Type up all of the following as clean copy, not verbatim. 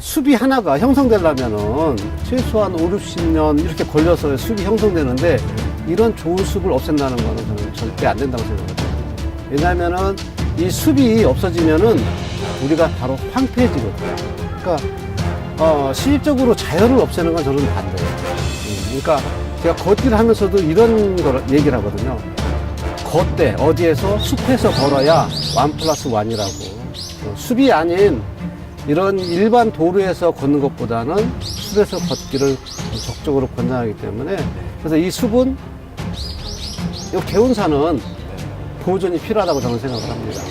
숲이 하나가 형성되려면은 최소한 5, 60년 이렇게 걸려서 숲이 형성되는데 이런 좋은 숲을 없앤다는 거는 저는 절대 안 된다고 생각합니다. 왜냐면은 이 숲이 없어지면은 우리가 바로 황폐해지거든요. 그러니까 시립적으로 자연을 없애는 건 저는 반대예요. 그러니까 제가 걷기를 하면서도 이런 걸 얘기를 하거든요. 걷되 어디에서 숲에서 걸어야 1+1이라고. 숲이 아닌 이런 일반 도로에서 걷는 것보다는 숲에서 걷기를 적극적으로 권장하기 때문에 그래서 이 숲은 이 개운산은 보존이 필요하다고 저는 생각을 합니다.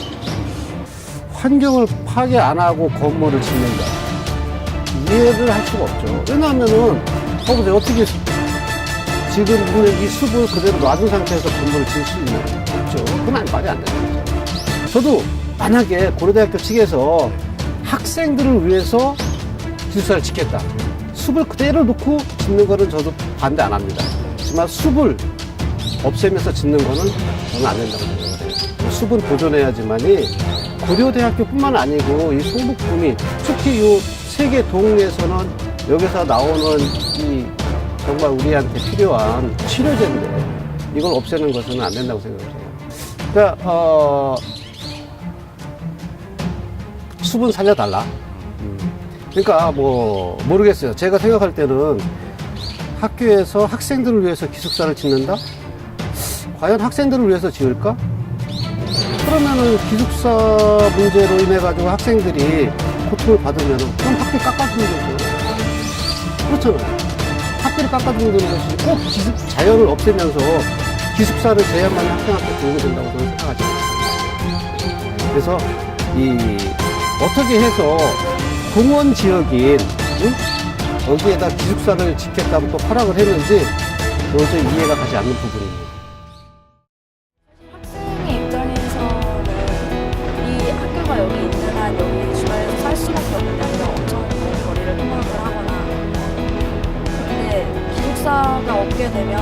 환경을 파괴 안 하고 건물을 짓는다. 이해를 할 수가 없죠. 왜냐하면은 보세요. 어떻게 지금 우리 이 숲을 그대로 놔둔 상태에서 건물을 지을 수 있나요? 없죠. 그건 말이 안 되는 거죠. 저도 만약에 고려대학교 측에서 학생들을 위해서 기숙사를 짓겠다. 숲을 그대로 놓고 짓는 거는 저도 반대 안 합니다. 하지만 숲을 없애면서 짓는 거는 저는 안 된다고 생각을 해요. 숲은 보존해야지만이 고려대학교뿐만 아니고 이 성북군이 특히 이 세계 동네에서는 여기서 나오는 이 정말 우리한테 필요한 치료제인데 이걸 없애는 것은 안 된다고 생각을 해요. 그러니까 숲은 살려달라. 그러니까 뭐 모르겠어요. 제가 생각할 때는 학교에서 학생들을 위해서 기숙사를 짓는다? 과연 학생들을 위해서 지을까? 그러면은 기숙사 문제로 인해 가지고 학생들이 고통을 받으면은 그럼 학비 깎아주는 거죠. 그렇잖아요. 학비를 깎아주는 것이 꼭 자연을 없애면서 기숙사를 제한만 학생한테 도움이 된다고 저는 생각하지 않습니다. 그래서 어떻게 해서 공원 지역인 여기에다 기숙사를 짓겠다고 또 허락을 했는지 도저히 이해가 가지 않는 부분입니다. 학생의 입장에서는 이 학교가 여기 있는 한 여기 주변에서 살 수밖에 없는 게 아니라 엄청 큰 거리를 통학을 하거나 근데 기숙사가 없게 되면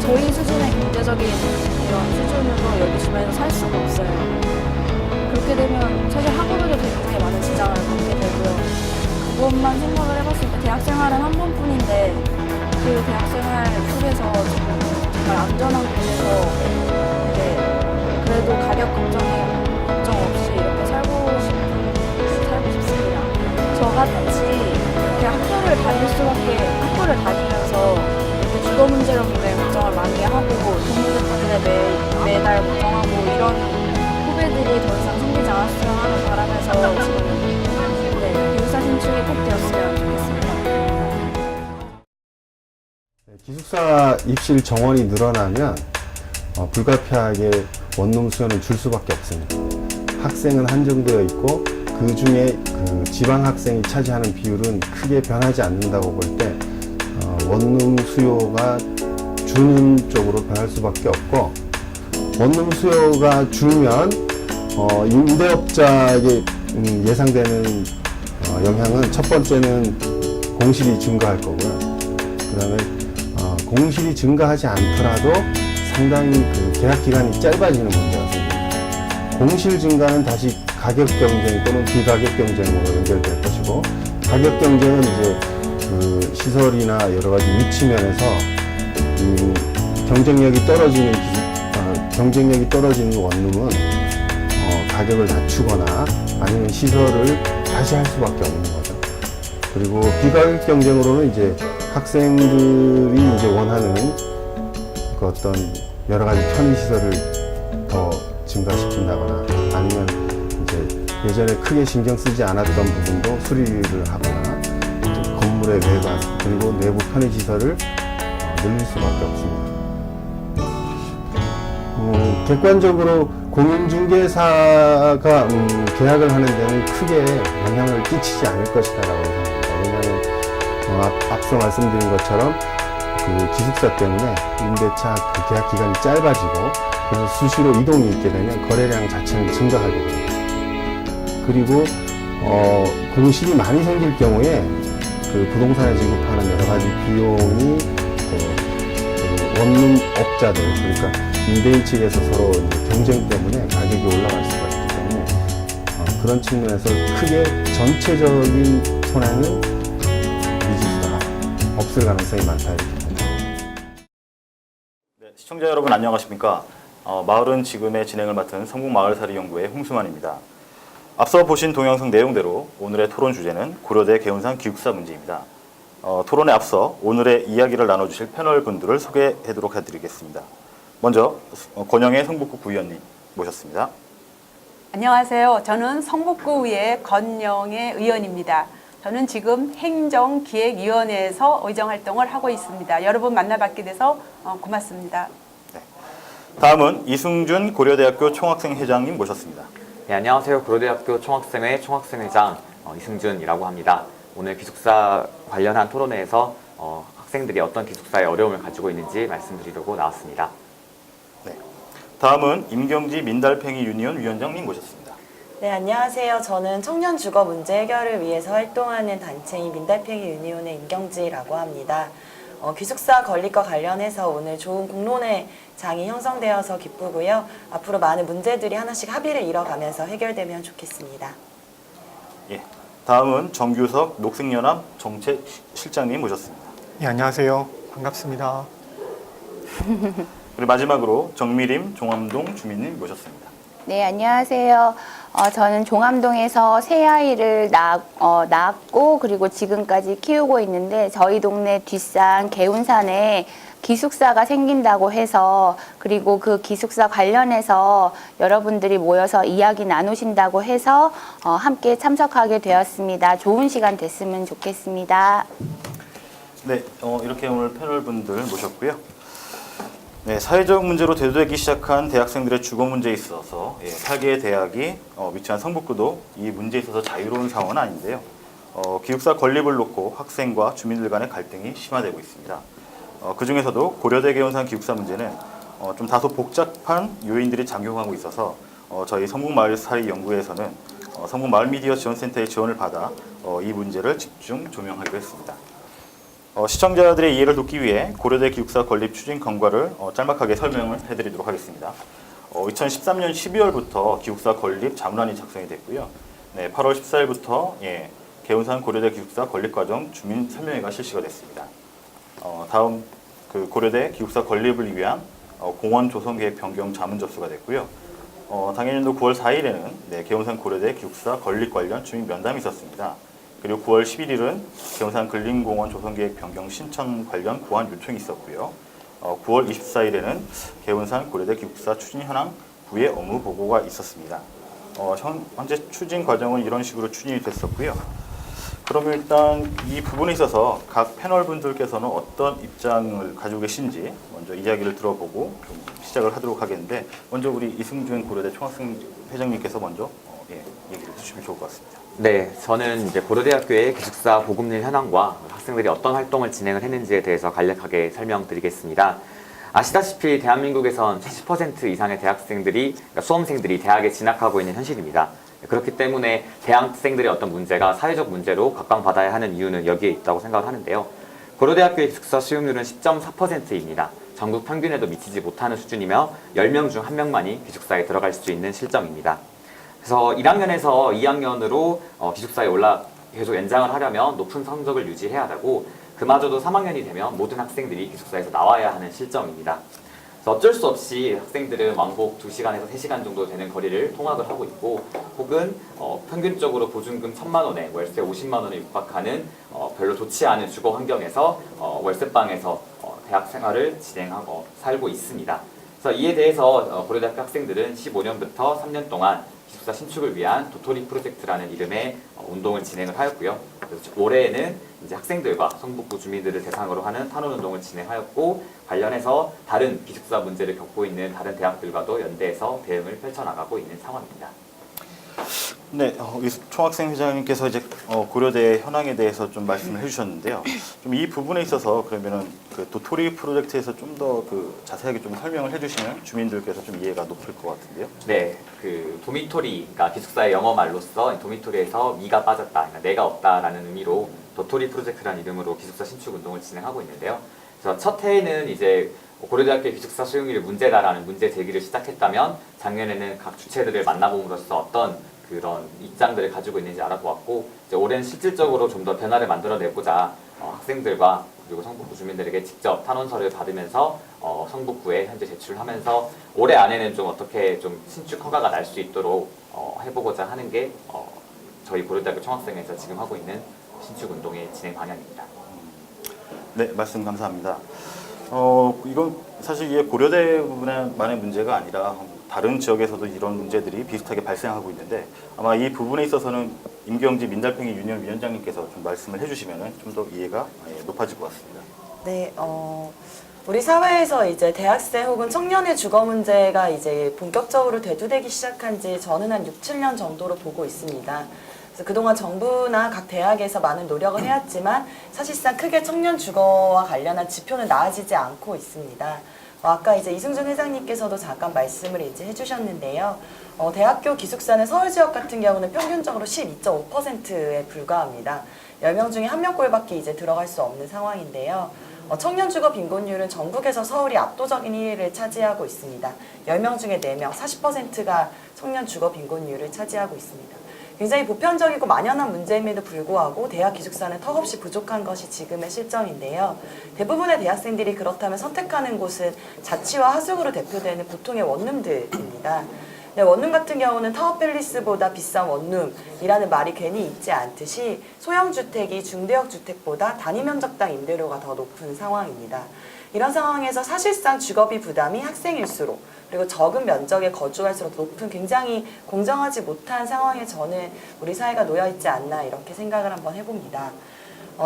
저희 수준의 경제적인 이런 수준으로 여기 주변에서 살 수가 없어요. 그렇게 되면 사실 학업에도 굉장히 많은 지장을 받게 되고요. 그것만 생각을 해봤을 때 대학생활은 한 번뿐인데 그 대학생활 속에서 지금 정말 안전한 곳에서 그래도 가격 걱정 없이 이렇게 살고 싶습니다. 저같이 이렇게 학교를 다니면서 이렇게 주거 문제로 굉장히 걱정을 많이 하고 동물들 때문에 매달 걱정하고 이런 후배들이 더 이상 생기지 않았으면 하는 바람에서 지금 기숙사 신축이 꼭 되었으면 좋겠습니다. 기숙사 입실 정원이 늘어나면 불가피하게 원룸 수요는 줄 수밖에 없습니다. 학생은 한정되어 있고 그 중에 그 지방 학생이 차지하는 비율은 크게 변하지 않는다고 볼 때 원룸 수요가 주는 쪽으로 변할 수밖에 없고 원룸 수요가 줄면 임대업자에게 예상되는 영향은 첫 번째는 공실이 증가할 거고요. 그 다음에 공실이 증가하지 않더라도 상당히 그 계약 기간이 짧아지는 문제가 생깁니다. 공실 증가는 다시 가격 경쟁 또는 비가격 경쟁으로 연결될 것이고 가격 경쟁은 이제 그 시설이나 여러 가지 위치 면에서 경쟁력이 떨어지는 원룸은 가격을 낮추거나 아니면 시설을 다시 할 수밖에 없는 거죠. 그리고 비가격 경쟁으로는 이제 학생들이 이제 원하는 그 어떤 여러 가지 편의시설을 더 증가시킨다거나 아니면 이제 예전에 크게 신경 쓰지 않았던 부분도 수리를 하거나 건물의 외관 그리고 내부 편의시설을 늘릴 수밖에 없습니다. 객관적으로 공인중개사가 계약을 하는 데는 크게 영향을 끼치지 않을 것이다라고 생각합니다. 왜냐하면 앞서 말씀드린 것처럼 그 기숙사 때문에 임대차 그 계약 기간이 짧아지고 그래서 수시로 이동이 있게 되면 거래량 자체는 증가하게 됩니다. 그리고 공실이 많이 생길 경우에 그 부동산에 지급하는 여러 가지 비용이 그 원룸 업자들 그러니까 임대인 측에서 서로 경쟁 때문에 가격이 올라갈 수가 있기 때문에 그런 측면에서 크게 전체적인 손해는 미지수가 없을 가능성이 많다 이렇게 봅니다. 네, 시청자 여러분 안녕하십니까? 마을은 지금의 진행을 맡은 성북마을살이연구의 홍수만입니다. 앞서 보신 동영상 내용대로 오늘의 토론 주제는 고려대 개운산 기숙사 문제입니다. 토론에 앞서 오늘의 이야기를 나눠주실 패널 분들을 소개하도록 해드리겠습니다. 먼저 권영애 성북구 구의원님 모셨습니다. 안녕하세요. 저는 성북구의 권영애 의원입니다. 저는 지금 행정기획위원회에서 의정활동을 하고 있습니다. 여러분 만나뵙게 돼서 고맙습니다. 네. 다음은 이승준 고려대학교 총학생회장님 모셨습니다. 네, 안녕하세요. 고려대학교 총학생회 총학생회장 이승준이라고 합니다. 오늘 기숙사 관련한 토론회에서 학생들이 어떤 기숙사의 어려움을 가지고 있는지 말씀드리려고 나왔습니다. 네. 다음은 임경지 민달팽이 유니온 위원장님 모셨습니다. 네, 안녕하세요. 저는 청년 주거 문제 해결을 위해서 활동하는 단체인 민달팽이 유니온의 임경지라고 합니다. 기숙사 건립과 관련해서 오늘 좋은 공론회 장이 형성되어서 기쁘고요. 앞으로 많은 문제들이 하나씩 합의를 이뤄가면서 해결되면 좋겠습니다. 예. 다음은 정규석 녹색연합 정책실장님 모셨습니다. 네, 안녕하세요. 반갑습니다. 그리고 마지막으로 정미림 종암동 주민님 모셨습니다. 네, 안녕하세요. 저는 종암동에서 새 아이를 낳았고 그리고 지금까지 키우고 있는데 저희 동네 뒷산 개운산에 기숙사가 생긴다고 해서 그리고 그 기숙사 관련해서 여러분들이 모여서 이야기 나누신다고 해서 함께 참석하게 되었습니다. 좋은 시간 됐으면 좋겠습니다. 네, 이렇게 오늘 패널 분들 모셨고요. 네, 사회적 문제로 대두되기 시작한 대학생들의 주거 문제에 있어서 8개의 대학이 위치한 성북구도 이 문제에 있어서 자유로운 상황은 아닌데요. 기숙사 건립을 놓고 학생과 주민들 간의 갈등이 심화되고 있습니다. 그 중에서도 고려대 개운산 기숙사 문제는 좀 다소 복잡한 요인들이 작용하고 있어서 저희 성북마을살이연구회에서는 성북마을미디어지원센터의 지원을 받아 이 문제를 집중 조명하기로 했습니다. 시청자들의 이해를 돕기 위해 고려대 기숙사 건립 추진 경과를 짤막하게 설명을 해드리도록 하겠습니다. 2013년 12월부터 기숙사 건립 자문안이 작성이 됐고요. 네, 8월 14일부터 개운산 고려대 기숙사 건립 과정 주민 설명회가 실시가 됐습니다. 다음 그 고려대 기숙사 건립을 위한 공원 조성 계획 변경 자문 접수가 됐고요. 당해년도 9월 4일에는 개운산 고려대 기숙사 건립 관련 주민 면담이 있었습니다. 그리고 9월 11일은 개운산 근린공원 조성계획 변경 신청 관련 고안 요청이 있었고요. 9월 24일에는 개운산 고려대 기숙사 추진 현황 부의 업무 보고가 있었습니다. 현재 추진 과정은 이런 식으로 추진이 됐었고요. 그러면 일단 이 부분에 있어서 각 패널 분들께서는 어떤 입장을 가지고 계신지 먼저 이야기를 들어보고 좀 시작을 하도록 하겠는데, 먼저 우리 이승준 고려대 총학생 회장님께서 먼저 얘기를 해주시면 좋을 것 같습니다. 네, 저는 이제 고려대학교의 기숙사 보급률 현황과 학생들이 어떤 활동을 진행을 했는지에 대해서 간략하게 설명드리겠습니다. 아시다시피 대한민국에선 70% 이상의 대학생들이, 그러니까 수험생들이 대학에 진학하고 있는 현실입니다. 그렇기 때문에 대학생들의 어떤 문제가 사회적 문제로 각광받아야 하는 이유는 여기에 있다고 생각을 하는데요. 고려대학교의 기숙사 수용률은 10.4%입니다. 전국 평균에도 미치지 못하는 수준이며 10명 중 1명만이 기숙사에 들어갈 수 있는 실정입니다. 그래서 1학년에서 2학년으로 기숙사에 계속 연장을 하려면 높은 성적을 유지해야 하고, 그마저도 3학년이 되면 모든 학생들이 기숙사에서 나와야 하는 실정입니다. 그래서 어쩔 수 없이 학생들은 왕복 2시간에서 3시간 정도 되는 거리를 통학을 하고 있고, 혹은 평균적으로 보증금 1,000만 원에 월세 50만 원에 육박하는 별로 좋지 않은 주거 환경에서 월세방에서 대학 생활을 진행하고 살고 있습니다. 그래서 이에 대해서 고려대학교 학생들은 15년부터 3년 동안 기숙사 신축을 위한 도토리 프로젝트라는 이름의 운동을 진행을 하였고요. 그래서 올해에는 이제 학생들과 성북구 주민들을 대상으로 하는 탄원 운동을 진행하였고, 관련해서 다른 기숙사 문제를 겪고 있는 다른 대학들과도 연대해서 대응을 펼쳐나가고 있는 상황입니다. 네, 총학생 회장님께서 이제 고려대 현황에 대해서 좀 말씀을 해주셨는데요. 좀 이 부분에 있어서 그러면은 그 도토리 프로젝트에서 좀 더 그 자세하게 좀 설명을 해주시면 주민들께서 좀 이해가 높을 것 같은데요. 네, 그 도미토리, 그러니까 기숙사의 영어 말로써 도미토리에서 미가 빠졌다, 그러니까 내가 없다라는 의미로 도토리 프로젝트라는 이름으로 기숙사 신축 운동을 진행하고 있는데요. 그래서 첫 해에는 이제 고려대학교의 기숙사 수용률이 문제다라는 문제 제기를 시작했다면, 작년에는 각 주체들을 만나봄으로써 어떤 그런 입장들을 가지고 있는지 알아보았고 이제 올해는 실질적으로 좀 더 변화를 만들어내고자 학생들과 그리고 성북구 주민들에게 직접 탄원서를 받으면서 성북구에 현재 제출하면서 올해 안에는 좀 어떻게 좀 신축 허가가 날 수 있도록 해보고자 하는 게 저희 고려대학교 총학생회에서 지금 하고 있는 신축 운동의 진행 방향입니다. 네, 말씀 감사합니다. 이건 사실 이게 고려대만의 문제가 아니라 다른 지역에서도 이런 문제들이 비슷하게 발생하고 있는데 아마 이 부분에 있어서는 임경지 민달팽이 유니온 위원장님께서 좀 말씀을 해주시면 좀 더 이해가 높아질 것 같습니다. 네, 우리 사회에서 이제 대학생 혹은 청년의 주거 문제가 이제 본격적으로 대두되기 시작한 지 저는 한 6, 7년 정도로 보고 있습니다. 그래서 그동안 정부나 각 대학에서 많은 노력을 해왔지만 사실상 크게 청년 주거와 관련한 지표는 나아지지 않고 있습니다. 아까 이제 이승준 회장님께서도 잠깐 말씀을 이제 해주셨는데요. 대학교 기숙사는 서울 지역 같은 경우는 평균적으로 12.5%에 불과합니다. 10명 중에 1명꼴밖에 이제 들어갈 수 없는 상황인데요. 청년 주거 빈곤율은 전국에서 서울이 압도적인 1위를 차지하고 있습니다. 10명 중에 4명, 40%가 청년 주거 빈곤율을 차지하고 있습니다. 굉장히 보편적이고 만연한 문제임에도 불구하고 대학 기숙사는 턱없이 부족한 것이 지금의 실정인데요. 대부분의 대학생들이 그렇다면 선택하는 곳은 자취와 하숙으로 대표되는 보통의 원룸들입니다. 네, 원룸 같은 경우는 타워팰리스보다 비싼 원룸이라는 말이 괜히 있지 않듯이 소형주택이 중대형 주택보다 단위 면적당 임대료가 더 높은 상황입니다. 이런 상황에서 사실상 주거비 부담이 학생일수록 그리고 적은 면적에 거주할수록 높은 굉장히 공정하지 못한 상황에 저는 우리 사회가 놓여있지 않나 이렇게 생각을 한번 해봅니다.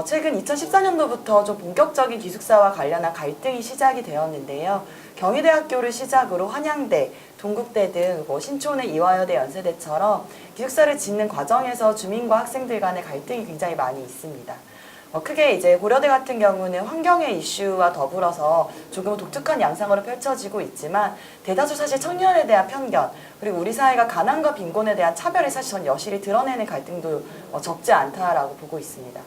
최근 2014년도부터 좀 본격적인 기숙사와 관련한 갈등이 시작이 되었는데요. 경희대학교를 시작으로 한양대, 동국대 등 신촌의 이화여대, 연세대처럼 기숙사를 짓는 과정에서 주민과 학생들 간의 갈등이 굉장히 많이 있습니다. 크게 이제 고려대 같은 경우는 환경의 이슈와 더불어서 조금 독특한 양상으로 펼쳐지고 있지만 대다수 사실 청년에 대한 편견 그리고 우리 사회가 가난과 빈곤에 대한 차별이 사실 전 여실히 드러내는 갈등도 적지 않다라고 보고 있습니다.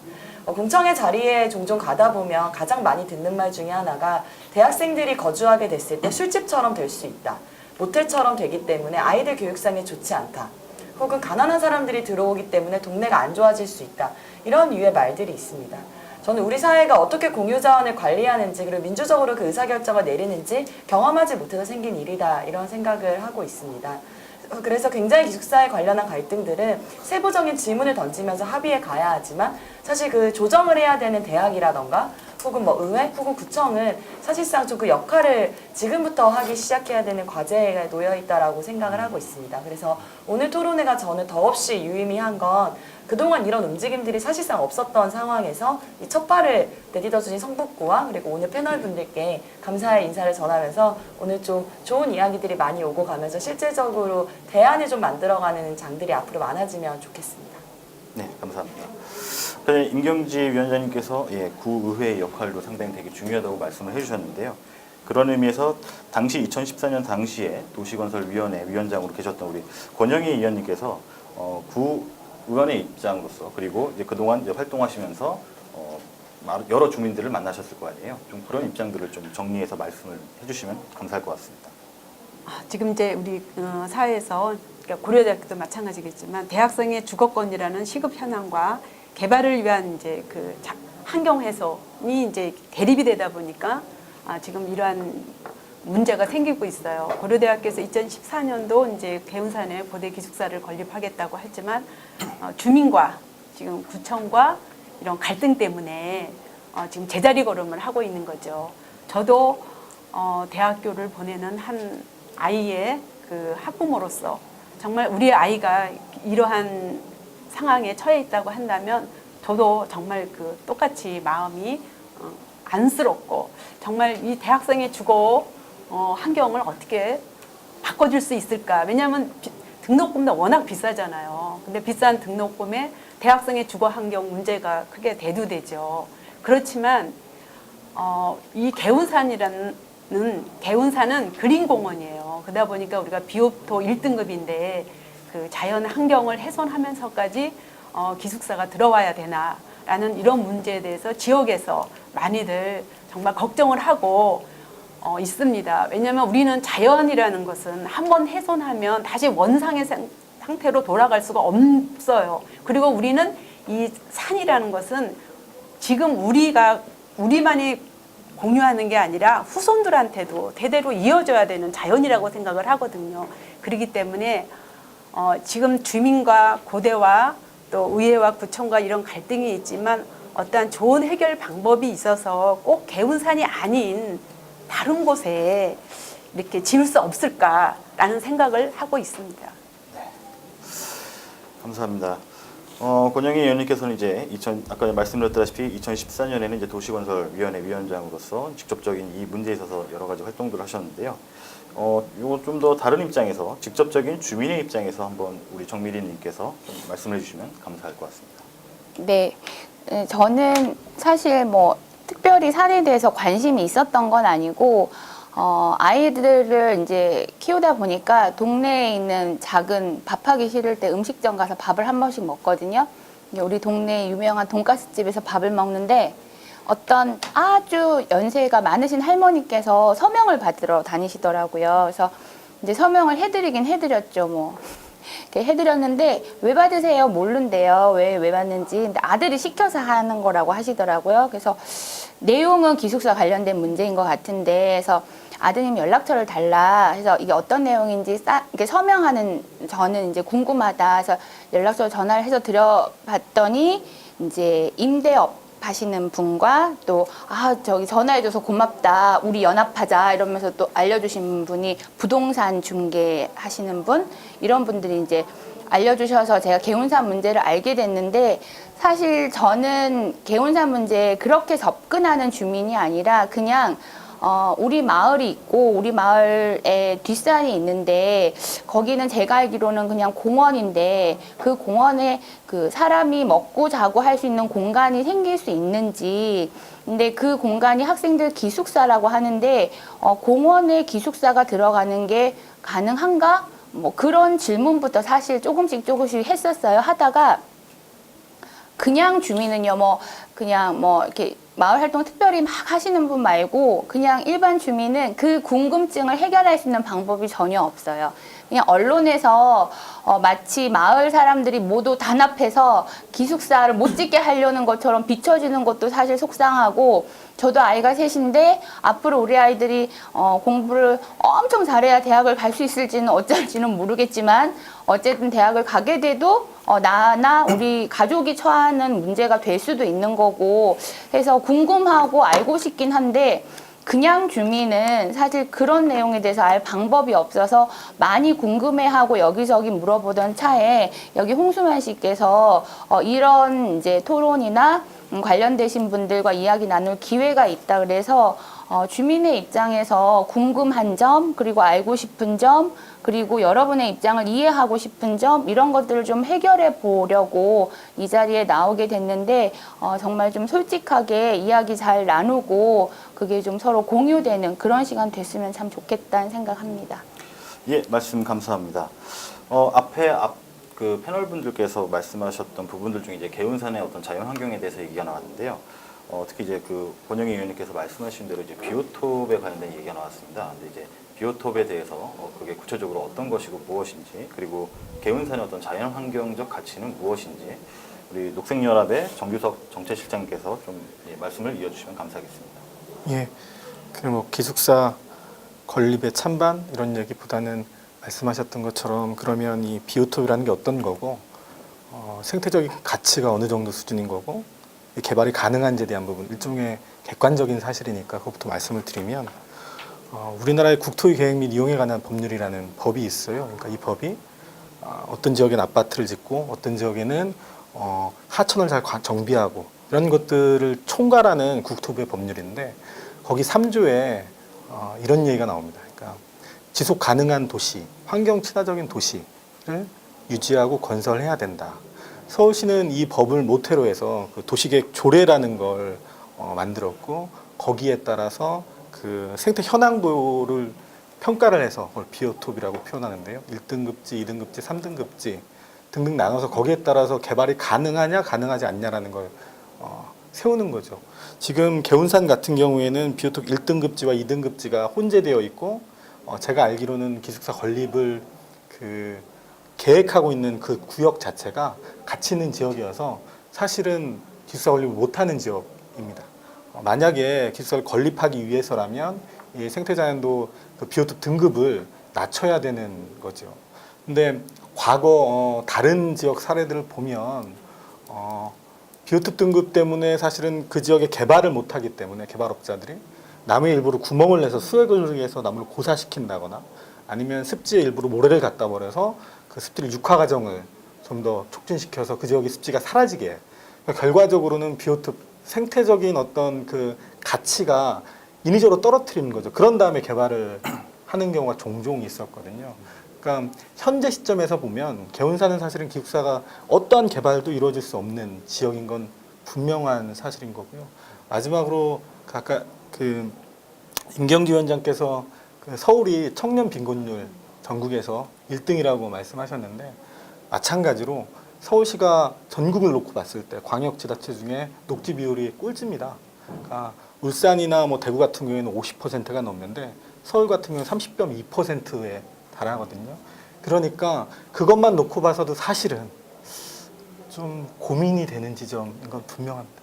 공청회 자리에 종종 가다 보면 가장 많이 듣는 말 중에 하나가 대학생들이 거주하게 됐을 때 술집처럼 될 수 있다. 모텔처럼 되기 때문에 아이들 교육상에 좋지 않다. 혹은 가난한 사람들이 들어오기 때문에 동네가 안 좋아질 수 있다. 이런 유의 말들이 있습니다. 저는 우리 사회가 어떻게 공유자원을 관리하는지 그리고 민주적으로 그 의사결정을 내리는지 경험하지 못해서 생긴 일이다. 이런 생각을 하고 있습니다. 그래서 굉장히 기숙사에 관련한 갈등들은 세부적인 질문을 던지면서 합의에 가야 하지만 사실 그 조정을 해야 되는 대학이라던가 혹은 의회 혹은 구청은 사실상 좀 그 역할을 지금부터 하기 시작해야 되는 과제에 놓여 있다라고 생각을 하고 있습니다. 그래서 오늘 토론회가 저는 더없이 유의미한 건 그동안 이런 움직임들이 사실상 없었던 상황에서 이 첫 발을 내딛어주신 성북구와 그리고 오늘 패널 분들께 감사의 인사를 전하면서 오늘 좀 좋은 이야기들이 많이 오고 가면서 실질적으로 대안을 좀 만들어가는 장들이 앞으로 많아지면 좋겠습니다. 네, 감사합니다. 임경지 위원장님께서 구의회의 역할도 상당히 되게 중요하다고 말씀을 해주셨는데요. 그런 의미에서 당시 2014년 당시에 도시건설위원회 위원장으로 계셨던 우리 권영희 위원님께서 구의원의 입장으로서 그리고 이제 그동안 이제 활동하시면서 여러 주민들을 만나셨을 거 아니에요. 좀 그런 입장들을 좀 정리해서 말씀을 해주시면 감사할 것 같습니다. 지금 이제 우리 사회에서 그러니까 고려대학교도 마찬가지겠지만 대학생의 주거권이라는 시급 현황과 개발을 위한 이제 그 환경 훼손이 이제 대립이 되다 보니까 지금 이러한 문제가 생기고 있어요. 고려대학교에서 2014년도 이제 개운산에 고대 기숙사를 건립하겠다고 했지만 주민과 지금 구청과 이런 갈등 때문에 지금 제자리 걸음을 하고 있는 거죠. 저도 대학교를 보내는 한 아이의 그 학부모로서 정말 우리 아이가 이러한 상황에 처해 있다고 한다면 저도 정말 그 똑같이 마음이 안쓰럽고 정말 이 대학생의 주거 환경을 어떻게 바꿔줄 수 있을까? 왜냐하면 등록금도 워낙 비싸잖아요. 근데 비싼 등록금에 대학생의 주거 환경 문제가 크게 대두되죠. 그렇지만 이 개운산은 그린공원이에요. 그러다 보니까 우리가 비옥토 1등급인데 그 자연 환경을 훼손하면서까지 기숙사가 들어와야 되나라는 이런 문제에 대해서 지역에서 많이들 정말 걱정을 하고 있습니다. 왜냐하면 우리는 자연이라는 것은 한번 훼손하면 다시 원상에 상태로 돌아갈 수가 없어요. 그리고 우리는 이 산이라는 것은 지금 우리만이 공유하는 게 아니라 후손들한테도 대대로 이어져야 되는 자연이라고 생각을 하거든요. 그렇기 때문에 지금 주민과 고대와 또 의회와 구청과 이런 갈등이 있지만 어떠한 좋은 해결 방법이 있어서 꼭 개운산이 아닌 다른 곳에 이렇게 지을 수 없을까라는 생각을 하고 있습니다. 감사합니다. 권영희 의원님께서는 이제 아까 말씀드렸다시피 2014년에는 이제 도시건설위원회 위원장으로서 직접적인 이 문제에 있어서 여러 가지 활동들을 하셨는데요. 이거 좀 더 다른 입장에서 직접적인 주민의 입장에서 한번 우리 정미리님께서 좀 말씀해 주시면 감사할 것 같습니다. 네, 저는 사실 뭐 특별히 산에 대해서 관심이 있었던 건 아니고 아이들을 이제 키우다 보니까 동네에 있는 작은 밥하기 싫을 때 음식점 가서 밥을 한 번씩 먹거든요. 우리 동네 유명한 돈가스 집에서 밥을 먹는데 어떤 아주 연세가 많으신 할머니께서 서명을 받으러 다니시더라고요. 그래서 이제 서명을 해드리긴 해드렸죠, 뭐. 이렇게 해드렸는데 왜 받으세요? 모른대요. 왜 받는지. 근데 아들이 시켜서 하는 거라고 하시더라고요. 그래서 내용은 기숙사 관련된 문제인 것 같은데, 그래서 아드님 연락처를 달라 해서 이게 어떤 내용인지 이렇게 서명하는 저는 이제 궁금하다 해서 연락처 전화를 해서 드려봤더니 이제 임대업 하시는 분과 또 저기 전화해줘서 고맙다 우리 연합하자 이러면서 또 알려주신 분이 부동산 중개하시는 분 이런 분들이 이제 알려주셔서 제가 개운산 문제를 알게 됐는데 사실 저는 개운산 문제에 그렇게 접근하는 주민이 아니라 그냥 우리 마을이 있고 우리 마을에 뒷산이 있는데 거기는 제가 알기로는 그냥 공원인데 그 공원에 그 사람이 먹고 자고 할 수 있는 공간이 생길 수 있는지 근데 그 공간이 학생들 기숙사라고 하는데 공원에 기숙사가 들어가는 게 가능한가? 뭐 그런 질문부터 사실 조금씩 했었어요. 하다가 그냥 주민은요 그냥 이렇게 마을 활동 특별히 막 하시는 분 말고 그냥 일반 주민은 그 궁금증을 해결할 수 있는 방법이 전혀 없어요. 그냥 언론에서 마치 마을 사람들이 모두 단합해서 기숙사를 못 짓게 하려는 것처럼 비춰지는 것도 사실 속상하고 저도 아이가 셋인데 앞으로 우리 아이들이 공부를 엄청 잘해야 대학을 갈 수 있을지는 어쩔지는 모르겠지만 어쨌든 대학을 가게 돼도 나나 우리 가족이 처하는 문제가 될 수도 있는 거고 해서 궁금하고 알고 싶긴 한데 그냥 주민은 사실 그런 내용에 대해서 알 방법이 없어서 많이 궁금해하고 여기저기 물어보던 차에 여기 홍수만 씨께서 이런 이제 토론이나 관련되신 분들과 이야기 나눌 기회가 있다 그래서 주민의 입장에서 궁금한 점 그리고 알고 싶은 점 그리고 여러분의 입장을 이해하고 싶은 점 이런 것들을 좀 해결해 보려고 이 자리에 나오게 됐는데 정말 좀 솔직하게 이야기 잘 나누고 그게 좀 서로 공유되는 그런 시간 됐으면 참 좋겠다는 생각합니다. 예, 말씀 감사합니다. 그 패널분들께서 말씀하셨던 부분들 중에 이제 개운산의 어떤 자연 환경에 대해서 얘기가 나왔는데요. 특히 이제 그 권영희 의원님께서 말씀하신 대로 이제 비오톱에 관련된 얘기가 나왔습니다. 근데 이제 비오톱에 대해서 그게 구체적으로 어떤 것이고 무엇인지 그리고 개운산의 어떤 자연 환경적 가치는 무엇인지 우리 녹색연합의 정규석 정책실장님께서 좀 말씀을 이어주시면 감사하겠습니다. 예, 뭐 기숙사 건립의 찬반 이런 얘기보다는 말씀하셨던 것처럼 그러면 이 비오톱이라는 게 어떤 거고 생태적인 가치가 어느 정도 수준인 거고 개발이 가능한지에 대한 부분 일종의 객관적인 사실이니까 그것부터 말씀을 드리면 우리나라의 국토의 계획 및 이용에 관한 법률이라는 법이 있어요. 그러니까 이 법이 어떤 지역엔 아파트를 짓고 어떤 지역에는 하천을 잘 정비하고 이런 것들을 총괄하는 국토부의 법률인데 거기 3조에 이런 얘기가 나옵니다. 그러니까 지속 가능한 도시, 환경 친화적인 도시를 유지하고 건설해야 된다. 서울시는 이 법을 모태로 해서 그 도시계획 조례라는 걸 만들었고 거기에 따라서 그 생태 현황도를 평가를 해서 그걸 비오톱이라고 표현하는데요. 1등급지, 2등급지, 3등급지 등등 나눠서 거기에 따라서 개발이 가능하냐 가능하지 않냐라는 걸 세우는 거죠. 지금 개운산 같은 경우에는 비오톱 1등급지와 2등급지가 혼재되어 있고 제가 알기로는 기숙사 건립을 계획하고 있는 그 구역 자체가 가치 있는 지역이어서 사실은 기숙사 건립을 못하는 지역입니다. 만약에 기숙사를 건립하기 위해서라면 이 생태자연도 그 비오톱 등급을 낮춰야 되는 거죠. 근데 과거 다른 지역 사례들을 보면 비오톱 등급 때문에 사실은 그 지역에 개발을 못하기 때문에 개발업자들이 나무의 일부로 구멍을 내서 수액을 위해서 나무를 고사시킨다거나 아니면 습지에 일부러 모래를 갖다 버려서 그 습지를 육화 과정을 좀 더 촉진시켜서 그 지역의 습지가 사라지게 해요. 그러니까 결과적으로는 비오톱 생태적인 어떤 그 가치가 인위적으로 떨어뜨리는 거죠. 그런 다음에 개발을 하는 경우가 종종 있었거든요. 그러니까 현재 시점에서 보면 개운산은 사실은 기숙사가 어떠한 개발도 이루어질 수 없는 지역인 건 분명한 사실인 거고요. 마지막으로 아까 그 임경지 위원장께서 그 서울이 청년 빈곤율 전국에서 1등이라고 말씀하셨는데 마찬가지로 서울시가 전국을 놓고 봤을 때 광역지자체 중에 녹지 비율이 꼴찌입니다. 그러니까 울산이나 뭐 대구 같은 경우에는 50%가 넘는데 서울 같은 경우는 30.2%에 달하거든요. 그러니까 그것만 놓고 봐서도 사실은 좀 고민이 되는 지점인 건 분명합니다.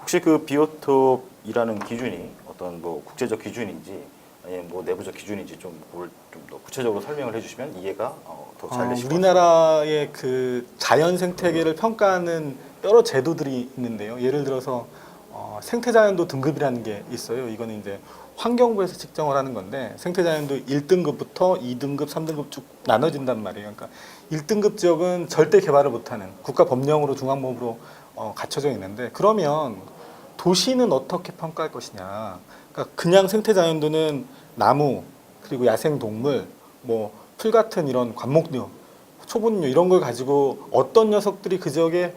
혹시 그 비오톱이라는 기준이 어떤 뭐 국제적 기준인지 아니면 뭐 내부적 기준인지 좀 그걸 좀 더 구체적으로 설명을 해주시면 이해가 더 잘 되실 것 같습니다. 우리나라의 그 자연 생태계를 평가하는 여러 제도들이 있는데요. 예를 들어서 생태자연도 등급이라는 게 있어요. 이거는 이제 환경부에서 측정을 하는 건데 생태자연도 1등급부터 2등급, 3등급 쭉 나눠진단 말이에요. 그러니까 1등급 지역은 절대 개발을 못하는 국가 법령으로 중앙법으로 갖춰져 있는데 그러면 도시는 어떻게 평가할 것이냐. 그러니까 그냥 생태자연도는 나무 그리고 야생동물 뭐 풀 같은 이런 관목류, 초분류 이런 걸 가지고 어떤 녀석들이 그 지역에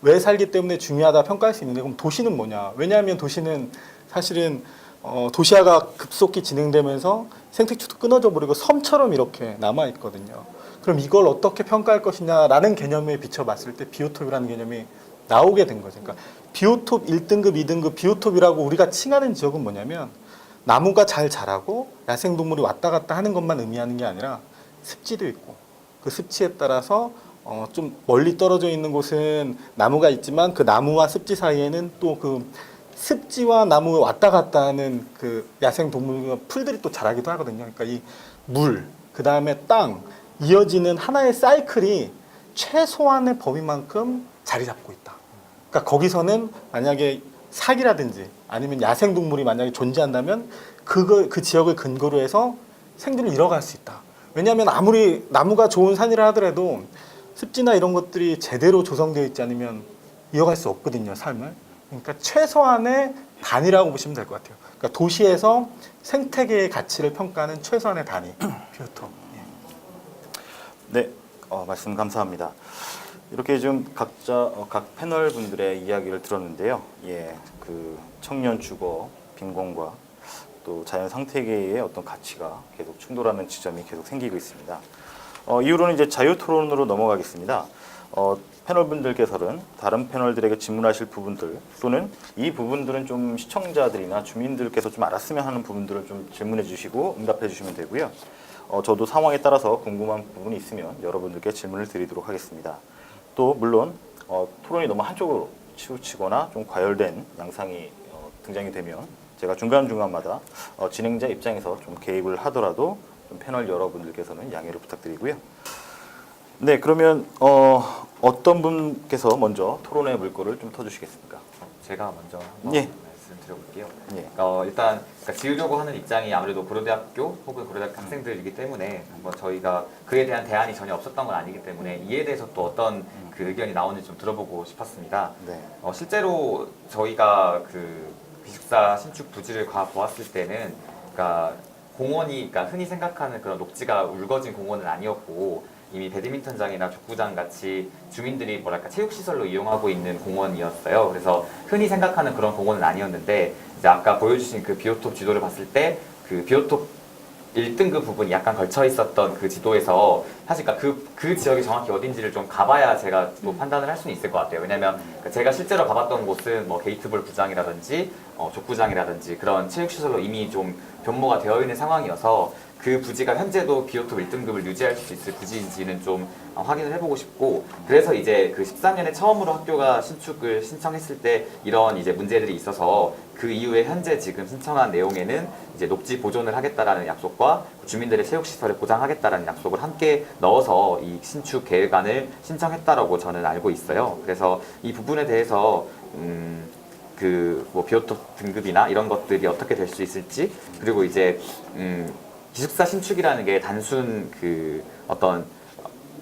왜 살기 때문에 중요하다 평가할 수 있는데 그럼 도시는 뭐냐. 왜냐하면 도시는 사실은 도시화가 급속히 진행되면서 생태축도 끊어져 버리고 섬처럼 이렇게 남아있거든요. 그럼 이걸 어떻게 평가할 것이냐라는 개념에 비춰봤을 때 비오톱이라는 개념이 나오게 된 거죠. 그러니까 비오톱 1등급, 2등급 비오톱이라고 우리가 칭하는 지역은 뭐냐면 나무가 잘 자라고 야생동물이 왔다 갔다 하는 것만 의미하는 게 아니라 습지도 있고 그 습지에 따라서 좀 멀리 떨어져 있는 곳은 나무가 있지만 그 나무와 습지 사이에는 또 그 습지와 나무 왔다 갔다 하는 그 야생동물과 풀들이 또 자라기도 하거든요. 그러니까 이 물, 그 다음에 땅, 이어지는 하나의 사이클이 최소한의 범위만큼 자리 잡고 있다. 그러니까 거기서는 만약에 사기라든지 아니면 야생동물이 만약에 존재한다면 그 지역을 근거로 해서 생존을 이뤄갈 수 있다. 왜냐하면 아무리 나무가 좋은 산이라 하더라도 습지나 이런 것들이 제대로 조성되어 있지 않으면 이어갈 수 없거든요, 삶을. 그러니까 최소한의 단위라고 보시면 될 것 같아요. 그러니까 도시에서 생태계의 가치를 평가하는 최소한의 단위, 비오톱. 네, 말씀 감사합니다. 이렇게 좀 각자 각 패널 분들의 이야기를 들었는데요. 예, 그 청년 주거 빈곤과 또 자연 생태계의 어떤 가치가 계속 충돌하는 지점이 계속 생기고 있습니다. 이후로는 이제 자유 토론으로 넘어가겠습니다. 패널 분들께서는 다른 패널들에게 질문하실 부분들 또는 이 부분들은 좀 시청자들이나 주민들께서 좀 알았으면 하는 부분들을 좀 질문해 주시고 응답해 주시면 되고요. 저도 상황에 따라서 궁금한 부분이 있으면 여러분들께 질문을 드리도록 하겠습니다. 또 물론 토론이 너무 한쪽으로 치우치거나 좀 과열된 양상이 등장이 되면 제가 중간중간마다 진행자 입장에서 좀 개입을 하더라도 좀 패널 여러분들께서는 양해를 부탁드리고요. 네, 그러면 어떤 분께서 먼저 토론의 물꼬를 좀 터주시겠습니까? 제가 먼저 한번 예. 말씀드려볼게요. 예. 일단 지으려고 하는 입장이 아무래도 고려대학교 혹은 고려대학 학생들이기 때문에 한번 저희가 그에 대한 대안이 전혀 없었던 건 아니기 때문에 이에 대해서 또 어떤 그 의견이 나오는지 좀 들어보고 싶었습니다. 네. 실제로 저희가 그 기숙사 신축 부지를 가보았을 때는 그러니까 공원이 그러니까 흔히 생각하는 그런 녹지가 울거진 공원은 아니었고 이미 배드민턴장이나 족구장 같이 주민들이 뭐랄까 체육시설로 이용하고 있는 공원이었어요. 그래서 흔히 생각하는 그런 공원은 아니었는데 이제 아까 보여주신 그 비오톱 지도를 봤을 때 그 비오톱 1등급 부분이 약간 걸쳐 있었던 그 지도에서 사실 그 지역이 정확히 어딘지를 좀 가봐야 제가 또 판단을 할 수는 있을 것 같아요. 왜냐면 제가 실제로 가봤던 곳은 뭐 게이트볼 구장이라든지 족구장이라든지 그런 체육시설로 이미 좀 변모가 되어 있는 상황이어서 그 부지가 현재도 비오톱 1등급을 유지할 수 있을 부지인지는 좀 확인을 해보고 싶고, 그래서 이제 그 13년에 처음으로 학교가 신축을 신청했을 때 이런 이제 문제들이 있어서 그 이후에 현재 지금 신청한 내용에는 이제 녹지 보존을 하겠다라는 약속과 주민들의 체육시설을 보장하겠다라는 약속을 함께 넣어서 이 신축 계획안을 신청했다라고 저는 알고 있어요. 그래서 이 부분에 대해서 그 뭐 비오톱 등급이나 이런 것들이 어떻게 될 수 있을지, 그리고 이제 기숙사 신축이라는 게 단순 그 어떤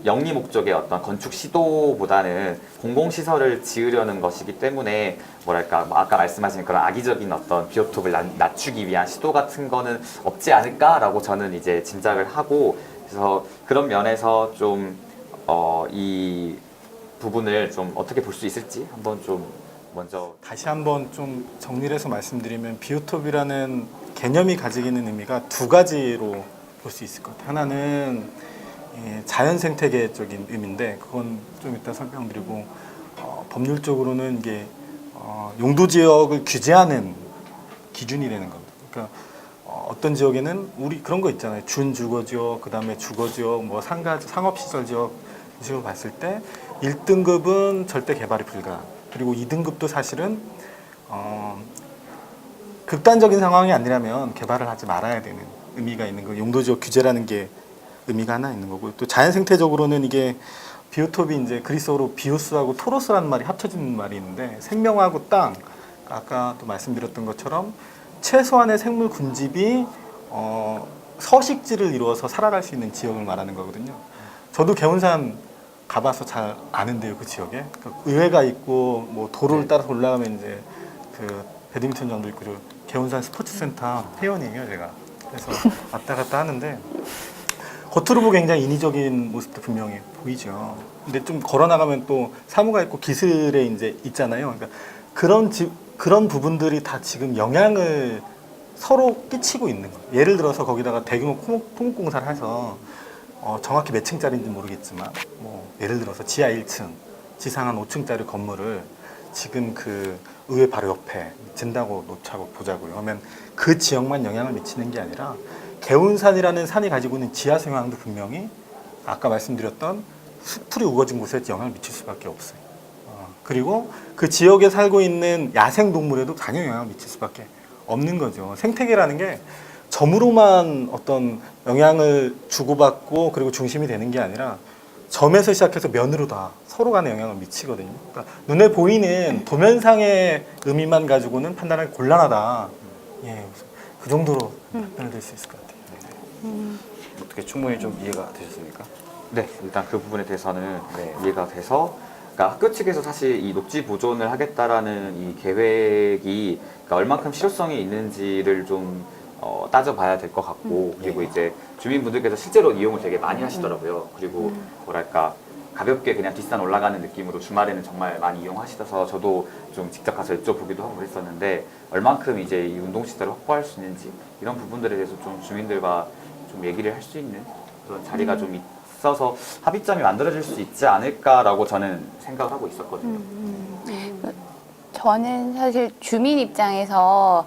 영리 목적의 어떤 건축 시도보다는 공공시설을 지으려는 것이기 때문에 뭐랄까 뭐 아까 말씀하신 그런 악의적인 어떤 비오톱을 낮추기 위한 시도 같은 거는 없지 않을까라고 저는 이제 짐작을 하고, 그래서 그런 면에서 좀 이 부분을 좀 어떻게 볼 수 있을지 한번 좀 먼저 다시 한번 좀 정리를 해서 말씀드리면 비오톱이라는 개념이 가지고 있는 의미가 두 가지로 볼 수 있을 것 같아요. 하나는 자연 생태계적인 의미인데 그건 좀 이따 설명드리고, 법률적으로는 이게 용도 지역을 규제하는 기준이 되는 겁니다. 그러니까 어떤 지역에는 우리 그런 거 있잖아요. 준주거 지역, 그다음에 주거 지역, 뭐 상업 시설 지역 이런 식으로 봤을 때 1등급은 절대 개발이 불가. 그리고 2등급도 사실은 극단적인 상황이 아니라면 개발을 하지 말아야 되는 의미가 있는 거. 용도지역 규제라는 게 의미가 하나 있는 거고, 또 자연 생태적으로는 이게 비오톱이 이제 그리스어로 비오스하고 토로스라는 말이 합쳐진 말이 있는데, 생명하고 땅, 아까 또 말씀드렸던 것처럼 최소한의 생물 군집이 서식지를 이루어서 살아갈 수 있는 지역을 말하는 거거든요. 저도 개운산 가봐서 잘 아는데요, 그 지역에. 그러니까 의회가 있고 뭐 도로를 따라서 올라가면 이제 그 배드민턴장도 있고, 개운산 스포츠센터 회원이에요, 제가. 그래서 왔다 갔다 하는데 겉으로 보기 굉장히 인위적인 모습도 분명히 보이죠. 근데 좀 걸어 나가면 또 사무가 있고 기술에 이제 있잖아요. 그러니까 그런 부분들이 다 지금 영향을 서로 끼치고 있는 거예요. 예를 들어서 거기다가 대규모 토목공사를 해서 정확히 몇 층짜리인지 모르겠지만 뭐 예를 들어서 지하 1층, 지상 한 5층짜리 건물을 지금 그 의회 바로 옆에 진다고 놓자고 보자고요. 하면 그 지역만 영향을 미치는 게 아니라 개운산이라는 산이 가지고 있는 지하수 영향도 분명히 아까 말씀드렸던 수풀이 우거진 곳에 영향을 미칠 수밖에 없어요. 그리고 그 지역에 살고 있는 야생 동물에도 당연히 영향을 미칠 수밖에 없는 거죠. 생태계라는 게 점으로만 어떤 영향을 주고받고 그리고 중심이 되는 게 아니라 점에서 시작해서 면으로 다 서로 간에 영향을 미치거든요. 그러니까 눈에 보이는 도면상의 의미만 가지고는 판단하기 곤란하다. 예, 그 정도로 답변을 드릴 수 있을 것 같아요. 어떻게 충분히 좀 이해가 되셨습니까? 네, 일단 그 부분에 대해서는 이해가 돼서, 그러니까 학교 측에서 사실 이 녹지 보존을 하겠다라는 이 계획이 그러니까 얼만큼 실효성이 있는지를 좀 따져봐야 될 것 같고, 그리고 이제 주민분들께서 실제로 이용을 되게 많이 하시더라고요. 그리고 뭐랄까 가볍게 그냥 뒷산 올라가는 느낌으로 주말에는 정말 많이 이용하시셔서 저도 좀 직접 가서 여쭤보기도 하고 그랬었는데, 얼만큼 이제 이 운동시설을 확보할 수 있는지 이런 부분들에 대해서 좀 주민들과 좀 얘기를 할 수 있는 그런 자리가 좀 있어서 합의점이 만들어질 수 있지 않을까라고 저는 생각을 하고 있었거든요. 저는 사실 주민 입장에서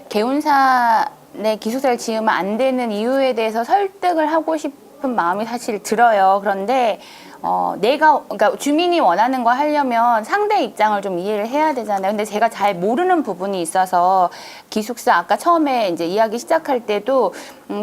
개운산에 기숙사를 지으면 안 되는 이유에 대해서 설득을 하고 싶은 마음이 사실 들어요. 그런데 그러니까 주민이 원하는 거 하려면 상대 입장을 좀 이해를 해야 되잖아요. 근데 제가 잘 모르는 부분이 있어서 기숙사 아까 처음에 이제 이야기 시작할 때도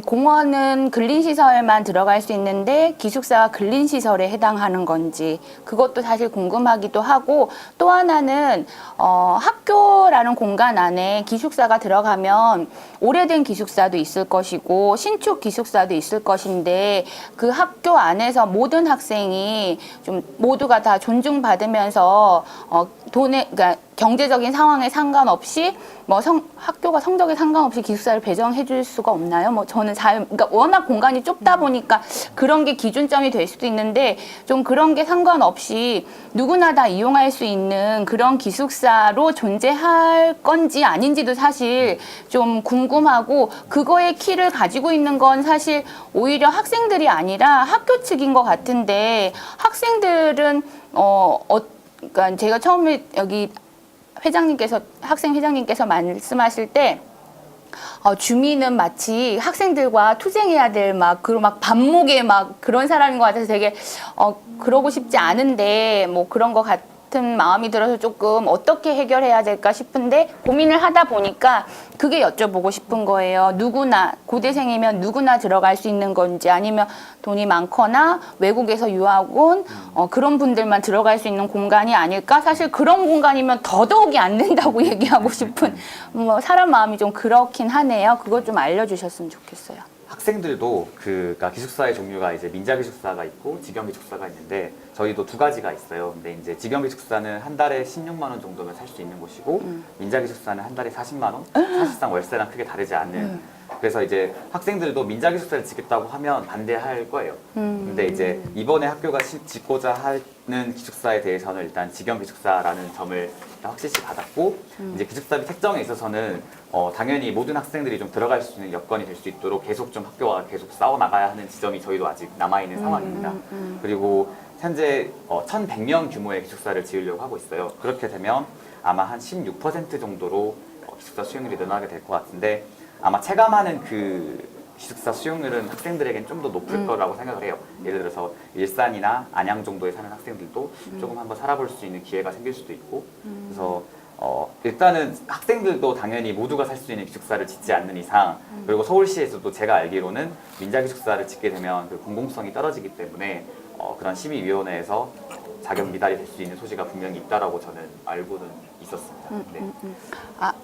공원은 근린시설만 들어갈 수 있는데 기숙사가 근린시설에 해당하는 건지 그것도 사실 궁금하기도 하고, 또 하나는 학교라는 공간 안에 기숙사가 들어가면 오래된 기숙사도 있을 것이고 신축 기숙사도 있을 것인데 그 학교 안에서 모든 학생이 좀 모두가 다 존중받으면서 그러니까 경제적인 상황에 상관없이 뭐 학교가 성적에 상관없이 기숙사를 배정해 줄 수가 없나요? 뭐 저는 그러니까 워낙 공간이 좁다 보니까 그런 게 기준점이 될 수도 있는데 좀 그런 게 상관없이 누구나 다 이용할 수 있는 그런 기숙사로 존재할 건지 아닌지도 사실 좀 궁금하고 그거의 키를 가지고 있는 건 사실 오히려 학생들이 아니라 학교 측인 것 같은데 학생들은 그러니까 제가 처음에 여기 학생 회장님께서 말씀하실 때 주민은 마치 학생들과 투쟁해야 될 그런 반목의 그런 사람인 것 같아서 되게 그러고 싶지 않은데 뭐 그런 것 같은 마음이 들어서 조금 어떻게 해결해야 될까 싶은데 고민을 하다 보니까 그게 여쭤보고 싶은 거예요. 누구나 고대생이면 누구나 들어갈 수 있는 건지 아니면 돈이 많거나 외국에서 유학 온 그런 분들만 들어갈 수 있는 공간이 아닐까? 사실 그런 공간이면 더더욱이 안 된다고 얘기하고 싶은 사람 마음이 좀 그렇긴 하네요. 그거 좀 알려주셨으면 좋겠어요. 학생들도 그러니까 기숙사의 종류가 이제 민자 기숙사가 있고 직영 기숙사가 있는데 저희도 두 가지가 있어요. 근데 이제 직영 기숙사는 한 달에 16만 원 정도면 살 수 있는 곳이고 민자 기숙사는 한 달에 40만 원. 사실상 월세랑 크게 다르지 않는. 그래서 이제 학생들도 민자 기숙사를 짓겠다고 하면 반대할 거예요. 근데 이제 이번에 학교가 짓고자 하는 기숙사에 대해서는 일단 직영 기숙사라는 점을 확실시 받았고 이제 기숙사비 책정에 있어서는 당연히 모든 학생들이 좀 들어갈 수 있는 여건이 될 수 있도록 계속 좀 학교와 계속 싸워 나가야 하는 지점이 저희도 아직 남아 있는 상황입니다. 그리고 현재 1,100명 규모의 기숙사를 지으려고 하고 있어요. 그렇게 되면 아마 한 16% 정도로 기숙사 수용률이 늘어나게 될 것 같은데 아마 체감하는 그 기숙사 수용률은 학생들에겐 좀 더 높을 거라고 생각을 해요. 예를 들어서 일산이나 안양 정도에 사는 학생들도 조금 한번 살아볼 수 있는 기회가 생길 수도 있고 그래서 일단은 학생들도 당연히 모두가 살 수 있는 기숙사를 짓지 않는 이상 그리고 서울시에서도 제가 알기로는 민자 기숙사를 짓게 되면 그 공공성이 떨어지기 때문에 그런 심의위원회에서 자격 미달이 될 수 있는 소지가 분명히 있다라고 저는 알고는 있었습니다. 네.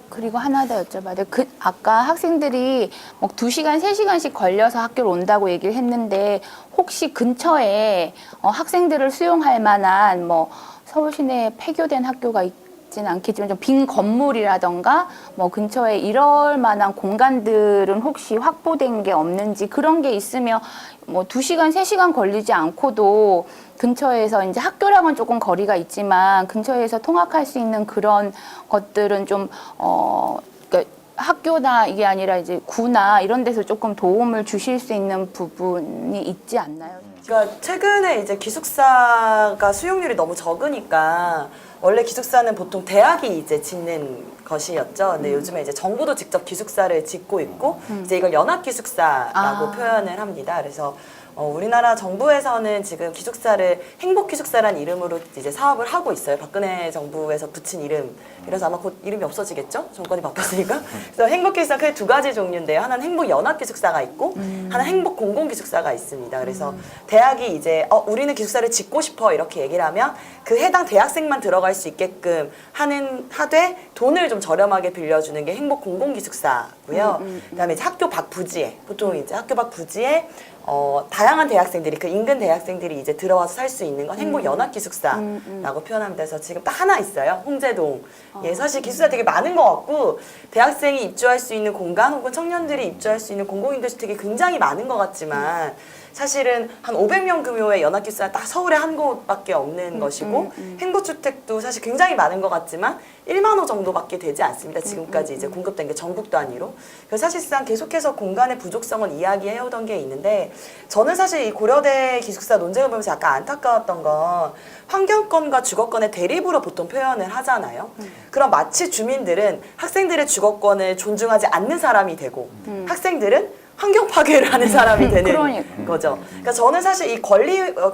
그리고 하나 더 여쭤봐도 아까 학생들이 뭐 2시간, 3시간씩 걸려서 학교를 온다고 얘기를 했는데 혹시 근처에 학생들을 수용할 만한 뭐 서울 시내에 폐교된 학교가 있지는 않겠지만 좀 빈 건물이라던가 뭐 근처에 이럴 만한 공간들은 혹시 확보된 게 없는지 그런 게 있으면 뭐 2시간, 3시간 걸리지 않고도 근처에서 이제 학교랑은 조금 거리가 있지만 근처에서 통학할 수 있는 그런 것들은 좀 그러니까 학교나 이게 아니라 이제 구나 이런 데서 조금 도움을 주실 수 있는 부분이 있지 않나요? 그러니까 최근에 이제 기숙사가 수용률이 너무 적으니까 원래 기숙사는 보통 대학이 이제 짓는 것이었죠. 근데 요즘에 이제 정부도 직접 기숙사를 짓고 있고 이제 이걸 연합 기숙사라고 표현을 합니다. 그래서 우리나라 정부에서는 지금 기숙사를 행복 기숙사라는 이름으로 이제 사업을 하고 있어요. 박근혜 정부에서 붙인 이름. 그래서 아마 곧 이름이 없어지겠죠? 정권이 바뀌었으니까. 그래서 행복 기숙사 크게 두 가지 종류인데요. 하나는 행복 연합 기숙사가 있고 하나는 행복 공공 기숙사가 있습니다. 그래서 대학이 이제 우리는 기숙사를 짓고 싶어 이렇게 얘기를 하면 그 해당 대학생만 들어갈 수 있게끔 하되 돈을 좀 저렴하게 빌려주는 게 행복 공공 기숙사고요. 그다음에 이제 학교 밖 부지에 보통 이제 학교 밖 부지에 다양한 대학생들이 그 인근 대학생들이 이제 들어와서 살 수 있는 건 행복 연합 기숙사라고 표현합니다. 그래서 지금 딱 하나 있어요. 홍제동. 예, 사실 기숙사 되게 많은 것 같고 대학생이 입주할 수 있는 공간 혹은 청년들이 입주할 수 있는 공공임대주택이 굉장히 많은 것 같지만 사실은 한 500명 규모의 연합기숙사 딱 서울에 한 곳밖에 없는 것이고 행복주택도 사실 굉장히 많은 것 같지만 1만 호 정도밖에 되지 않습니다. 지금까지 이제 공급된 게 전국 단위로. 그래서 사실상 계속해서 공간의 부족성을 이야기해오던 게 있는데 저는 사실 이 고려대 기숙사 논쟁을 보면서 약간 안타까웠던 건 환경권과 주거권의 대립으로 보통 표현을 하잖아요. 그럼 마치 주민들은 학생들의 주거권을 존중하지 않는 사람이 되고 학생들은 환경 파괴를 하는 사람이 되는 거죠. 그러니까 저는 사실 이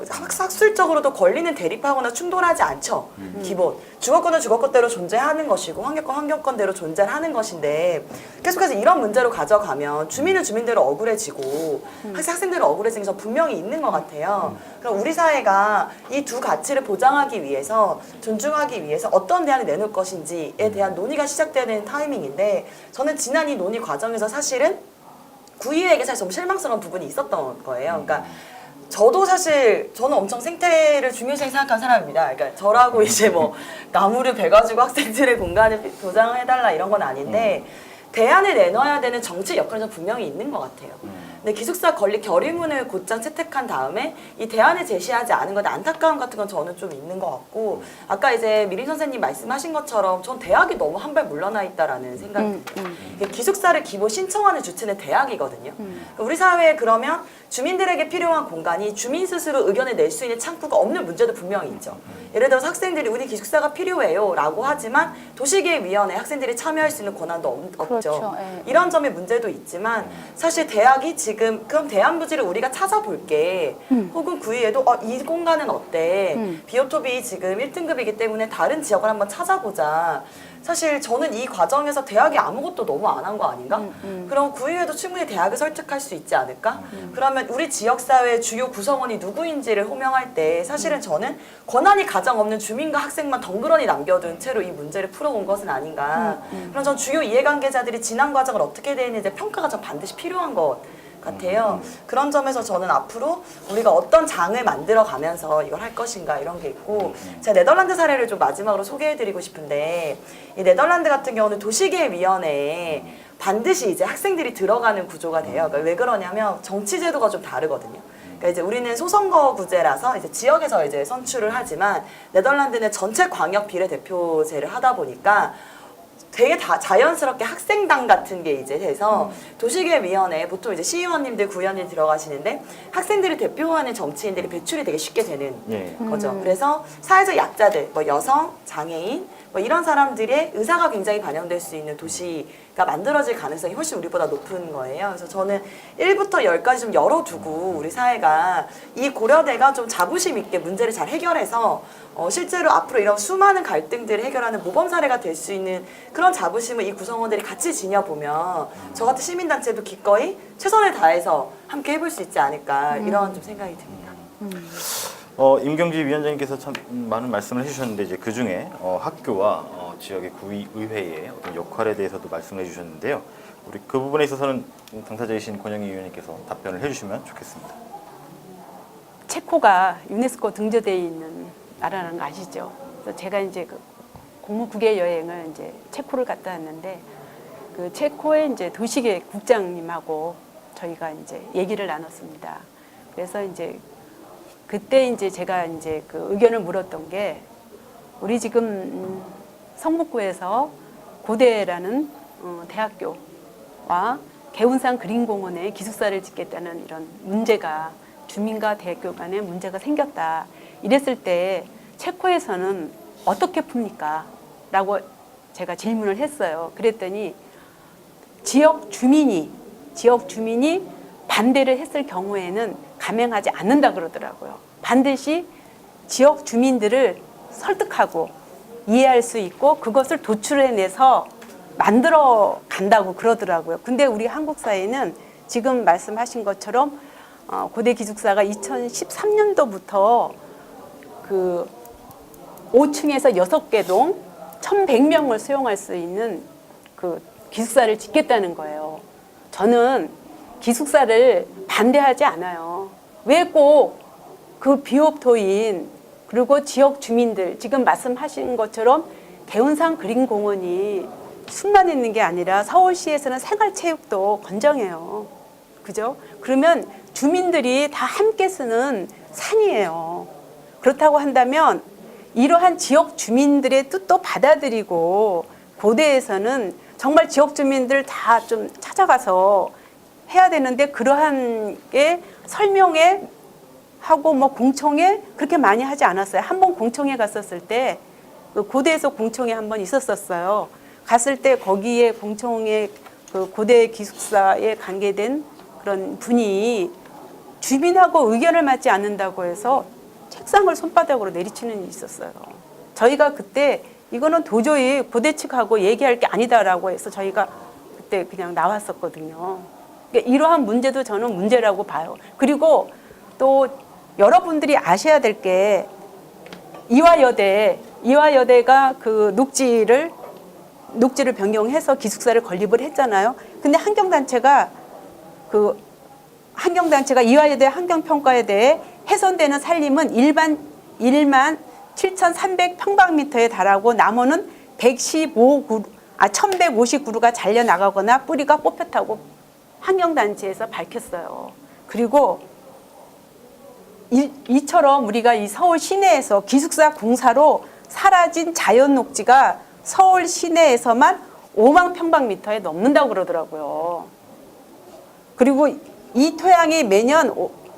학술적으로도 권리는 대립하거나 충돌하지 않죠. 기본 주거권은 주거권대로 존재하는 것이고 환경권 환경권대로 존재하는 것인데 계속해서 이런 문제로 가져가면 주민은 주민대로 억울해지고 학생들은 억울해지는 게 분명히 있는 것 같아요. 그럼 우리 사회가 이 두 가치를 보장하기 위해서 존중하기 위해서 어떤 대안을 내놓을 것인지에 대한 논의가 시작되는 타이밍인데 저는 지난 이 논의 과정에서 사실은 구의회에게 사실 좀 실망스러운 부분이 있었던 거예요. 그러니까 저도 사실 저는 엄청 생태를 중요시 생각한 사람입니다. 그러니까 저라고 이제 뭐 나무를 베가지고 학생들의 공간을 보장해달라 이런 건 아닌데 대안을 내놔야 되는 정치 역할은 좀 분명히 있는 것 같아요. 근데 기숙사 건립 결의문을 곧장 채택한 다음에 이 대안을 제시하지 않은 것에 안타까움 같은 건 저는 좀 있는 것 같고 아까 이제 미린 선생님 말씀하신 것처럼 전 대학이 너무 한 발 물러나 있다라는 생각이 듭니다. 기숙사를 기본 신청하는 주체는 대학이거든요. 그러니까 우리 사회에 그러면 주민들에게 필요한 공간이 주민 스스로 의견을 낼 수 있는 창구가 없는 문제도 분명히 있죠. 예를 들어서 학생들이 우리 기숙사가 필요해요 라고 하지만 도시계획위원회에 학생들이 참여할 수 있는 권한도 없죠. 그렇죠. 예. 이런 점의 문제도 있지만 사실 대학이 지금 그럼 대안 부지를 우리가 찾아볼게 혹은 구의에도 이 공간은 어때 비오톱이 지금 1등급이기 때문에 다른 지역을 한번 찾아보자. 사실 저는 이 과정에서 대학이 아무것도 너무 안 한 거 아닌가? 그럼 구의회도 충분히 대학을 설득할 수 있지 않을까? 그러면 우리 지역사회의 주요 구성원이 누구인지를 호명할 때 사실은 저는 권한이 가장 없는 주민과 학생만 덩그러니 남겨둔 채로 이 문제를 풀어온 것은 아닌가. 그럼 전 주요 이해관계자들이 지난 과정을 어떻게 되는지 평가가 전 반드시 필요한 것 같아요. 그런 점에서 저는 앞으로 우리가 어떤 장을 만들어 가면서 이걸 할 것인가 이런 게 있고 제가 네덜란드 사례를 좀 마지막으로 소개해드리고 싶은데 이 네덜란드 같은 경우는 도시계획위원회에 반드시 이제 학생들이 들어가는 구조가 돼요. 그러니까 왜 그러냐면 정치 제도가 좀 다르거든요. 그러니까 이제 우리는 소선거구제라서 이제 지역에서 이제 선출을 하지만 네덜란드는 전체 광역 비례대표제를 하다 보니까 되게 다 자연스럽게 학생당 같은 게 이제 돼서 도시계획위원회에 보통 이제 시의원님들, 구의원님 들어가시는데 학생들이 대표하는 정치인들이 배출이 되게 쉽게 되는 거죠. 그래서 사회적 약자들, 뭐 여성, 장애인, 뭐 이런 사람들의 의사가 굉장히 반영될 수 있는 도시가 만들어질 가능성이 훨씬 우리보다 높은 거예요. 그래서 저는 1부터 10까지 좀 열어두고 우리 사회가 이 고려대가 좀 자부심 있게 문제를 잘 해결해서 실제로 앞으로 이런 수많은 갈등들을 해결하는 모범 사례가 될 수 있는 그런 자부심을 이 구성원들이 같이 지녀보면 저 같은 시민단체도 기꺼이 최선을 다해서 함께 해볼 수 있지 않을까 이런 좀 생각이 듭니다. 임경지 위원장님께서 참 많은 말씀을 해주셨는데 이제 그 중에 학교와 지역의 구의 의회의 어떤 역할에 대해서도 말씀을 해주셨는데요. 우리 그 부분에 있어서는 당사자이신 권영희 위원님께서 답변을 해주시면 좋겠습니다. 체코가 유네스코 등재되어 있는 나라라는 거 아시죠? 그래서 제가 이제 그 공무 9개 여행을 이제 체코를 갔다 왔는데 그 체코의 이제 도시계획 국장님하고 저희가 이제 얘기를 나눴습니다. 그래서 이제 그때 이제 제가 이제 그 의견을 물었던 게 우리 지금 성북구에서 고대라는 대학교와 개운산 그린공원에 기숙사를 짓겠다는 이런 문제가 주민과 대학교 간에 문제가 생겼다. 이랬을 때 체코에서는 어떻게 풉니까? 라고 제가 질문을 했어요. 그랬더니 지역 주민이 반대를 했을 경우에는 감행하지 않는다 그러더라고요. 반드시 지역 주민들을 설득하고 이해할 수 있고 그것을 도출해내서 만들어 간다고 그러더라고요. 근데 우리 한국 사회는 지금 말씀하신 것처럼 고대 기숙사가 2013년도부터 그 5층에서 6개 동 1,100명을 수용할 수 있는 그 기숙사를 짓겠다는 거예요. 저는 기숙사를 반대하지 않아요. 왜 꼭 그 비옵토인 그리고 지역 주민들 지금 말씀하신 것처럼 개운산 그린공원이 숲만 있는 게 아니라 서울시에서는 생활체육도 권장해요. 그죠? 그러면 주민들이 다 함께 쓰는 산이에요. 그렇다고 한다면 이러한 지역 주민들의 뜻도 받아들이고 고대에서는 정말 지역 주민들 다 좀 찾아가서 해야 되는데 그러한 게 설명회 하고 뭐 공청회 그렇게 많이 하지 않았어요. 한 번 공청회 갔었을 때 그 고대에서 공청회 한 번 있었어요. 갔을 때 거기에 공청회 그 고대 기숙사에 관계된 그런 분이 주민하고 의견을 맞지 않는다고 해서 책상을 손바닥으로 내리치는 일이 있었어요. 저희가 그때 이거는 도저히 고대 측하고 얘기할 게 아니다라고 해서 저희가 그때 그냥 나왔었거든요. 그러니까 이러한 문제도 저는 문제라고 봐요. 그리고 또 여러분들이 아셔야 될 게 이화여대가 그 녹지를 변경해서 기숙사를 건립을 했잖아요. 근데 환경단체가 그 환경단체가 이화에 대해 환경평가에 대해 훼손되는 산림은 1만 7,300평방미터에 달하고 나무는 1,159그루가 잘려나가거나 뿌리가 뽑혔다고 환경단체에서 밝혔어요. 그리고 이처럼 우리가 이 서울 시내에서 기숙사 공사로 사라진 자연 녹지가 서울 시내에서만 5만 평방미터에 넘는다고 그러더라고요. 그리고 이 토양이 매년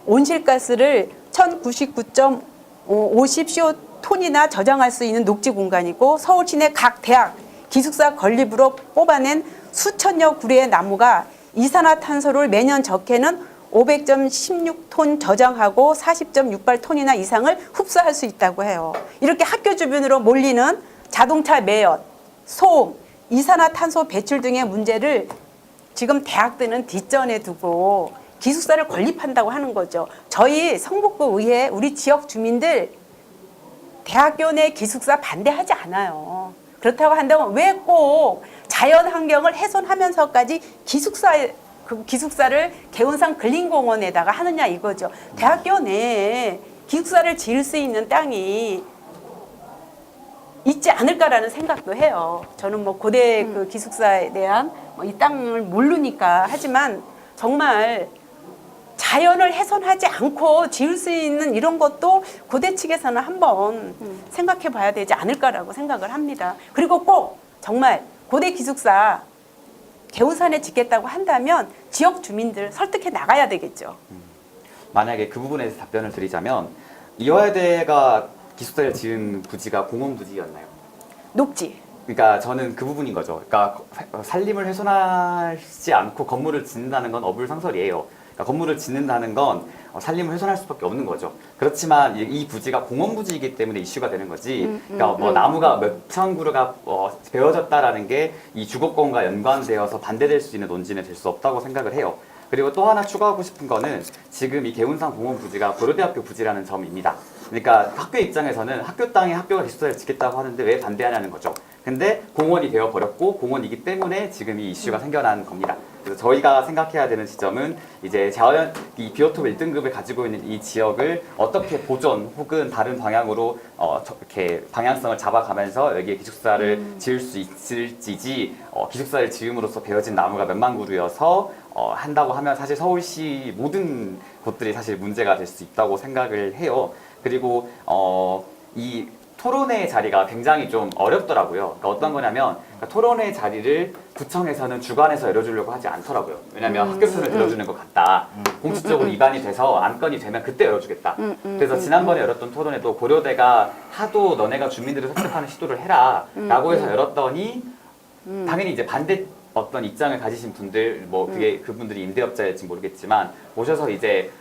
온실가스를 1099.50CO 톤이나 저장할 수 있는 녹지 공간이고 서울 시내 각 대학 기숙사 건립으로 뽑아낸 수천여 그루의 나무가 이산화탄소를 매년 적게는 500.16톤 저장하고 40.68톤이나 이상을 흡수할 수 있다고 해요. 이렇게 학교 주변으로 몰리는 자동차 매연, 소음, 이산화탄소 배출 등의 문제를 지금 대학들은 뒷전에 두고 기숙사를 건립한다고 하는 거죠. 저희 성북구 의회 우리 지역 주민들 대학교 내 기숙사 반대하지 않아요. 그렇다고 한다면 왜 꼭 자연 환경을 훼손하면서까지 기숙사를 개운산 근린공원에다가 하느냐 이거죠. 대학교 내에 기숙사를 지을 수 있는 땅이 있지 않을까라는 생각도 해요. 저는 뭐 고대 그 기숙사에 대한 이 땅을 모르니까 하지만 정말 자연을 훼손하지 않고 지을 수 있는 이런 것도 고대 측에서는 한번 생각해 봐야 되지 않을까라고 생각을 합니다. 그리고 꼭 정말 고대 기숙사 개운산에 짓겠다고 한다면 지역 주민들 설득해 나가야 되겠죠. 만약에 그 부분에 대해서 답변을 드리자면 이화여대가 기숙사를 지은 부지가 공원 부지였나요? 녹지. 그러니까 저는 그 부분인 거죠. 그러니까 산림을 훼손하지 않고 건물을 짓는다는 건 어불성설이에요. 그러니까 건물을 짓는다는 건 산림을 훼손할 수밖에 없는 거죠. 그렇지만 이 부지가 공원 부지이기 때문에 이슈가 되는 거지. 그러니까 뭐 나무가 몇천 그루가 베어졌다라는 게 이 주거권과 연관되어서 반대될 수 있는 논지는 될 수 없다고 생각을 해요. 그리고 또 하나 추가하고 싶은 거는 지금 이 개운산 공원 부지가 고려대학교 부지라는 점입니다. 그러니까 학교 입장에서는 학교 땅에 학교가 기숙사를 짓겠다고 하는데 왜 반대하냐는 거죠. 근데 공원이 되어버렸고 공원이기 때문에 지금 이 이슈가 생겨난 겁니다. 그래서 저희가 생각해야 되는 지점은 이제 자연 이 비오톱 1등급을 가지고 있는 이 지역을 어떻게 보존 혹은 다른 방향으로 이렇게 방향성을 잡아가면서 여기에 기숙사를 지을 수 있을지 기숙사를 지음으로써 베어진 나무가 몇만 그루여서 한다고 하면 사실 서울시 모든 곳들이 사실 문제가 될 수 있다고 생각을 해요. 그리고 이 토론회 자리가 굉장히 좀 어렵더라고요. 그러니까 어떤 거냐면 그러니까 토론회 자리를 구청에서는 주관해서 열어주려고 하지 않더라고요. 왜냐하면 학교편을 들어주는 것 같다. 공식적으로 입안이 돼서 안건이 되면 그때 열어주겠다. 그래서 지난번에 열었던 토론회도 고려대가 하도 너네가 주민들을 설득하는 시도를 해라 라고 해서 열었더니 당연히 이제 반대 어떤 입장을 가지신 분들 뭐 그게 그분들이 임대업자일지 모르겠지만 오셔서 이제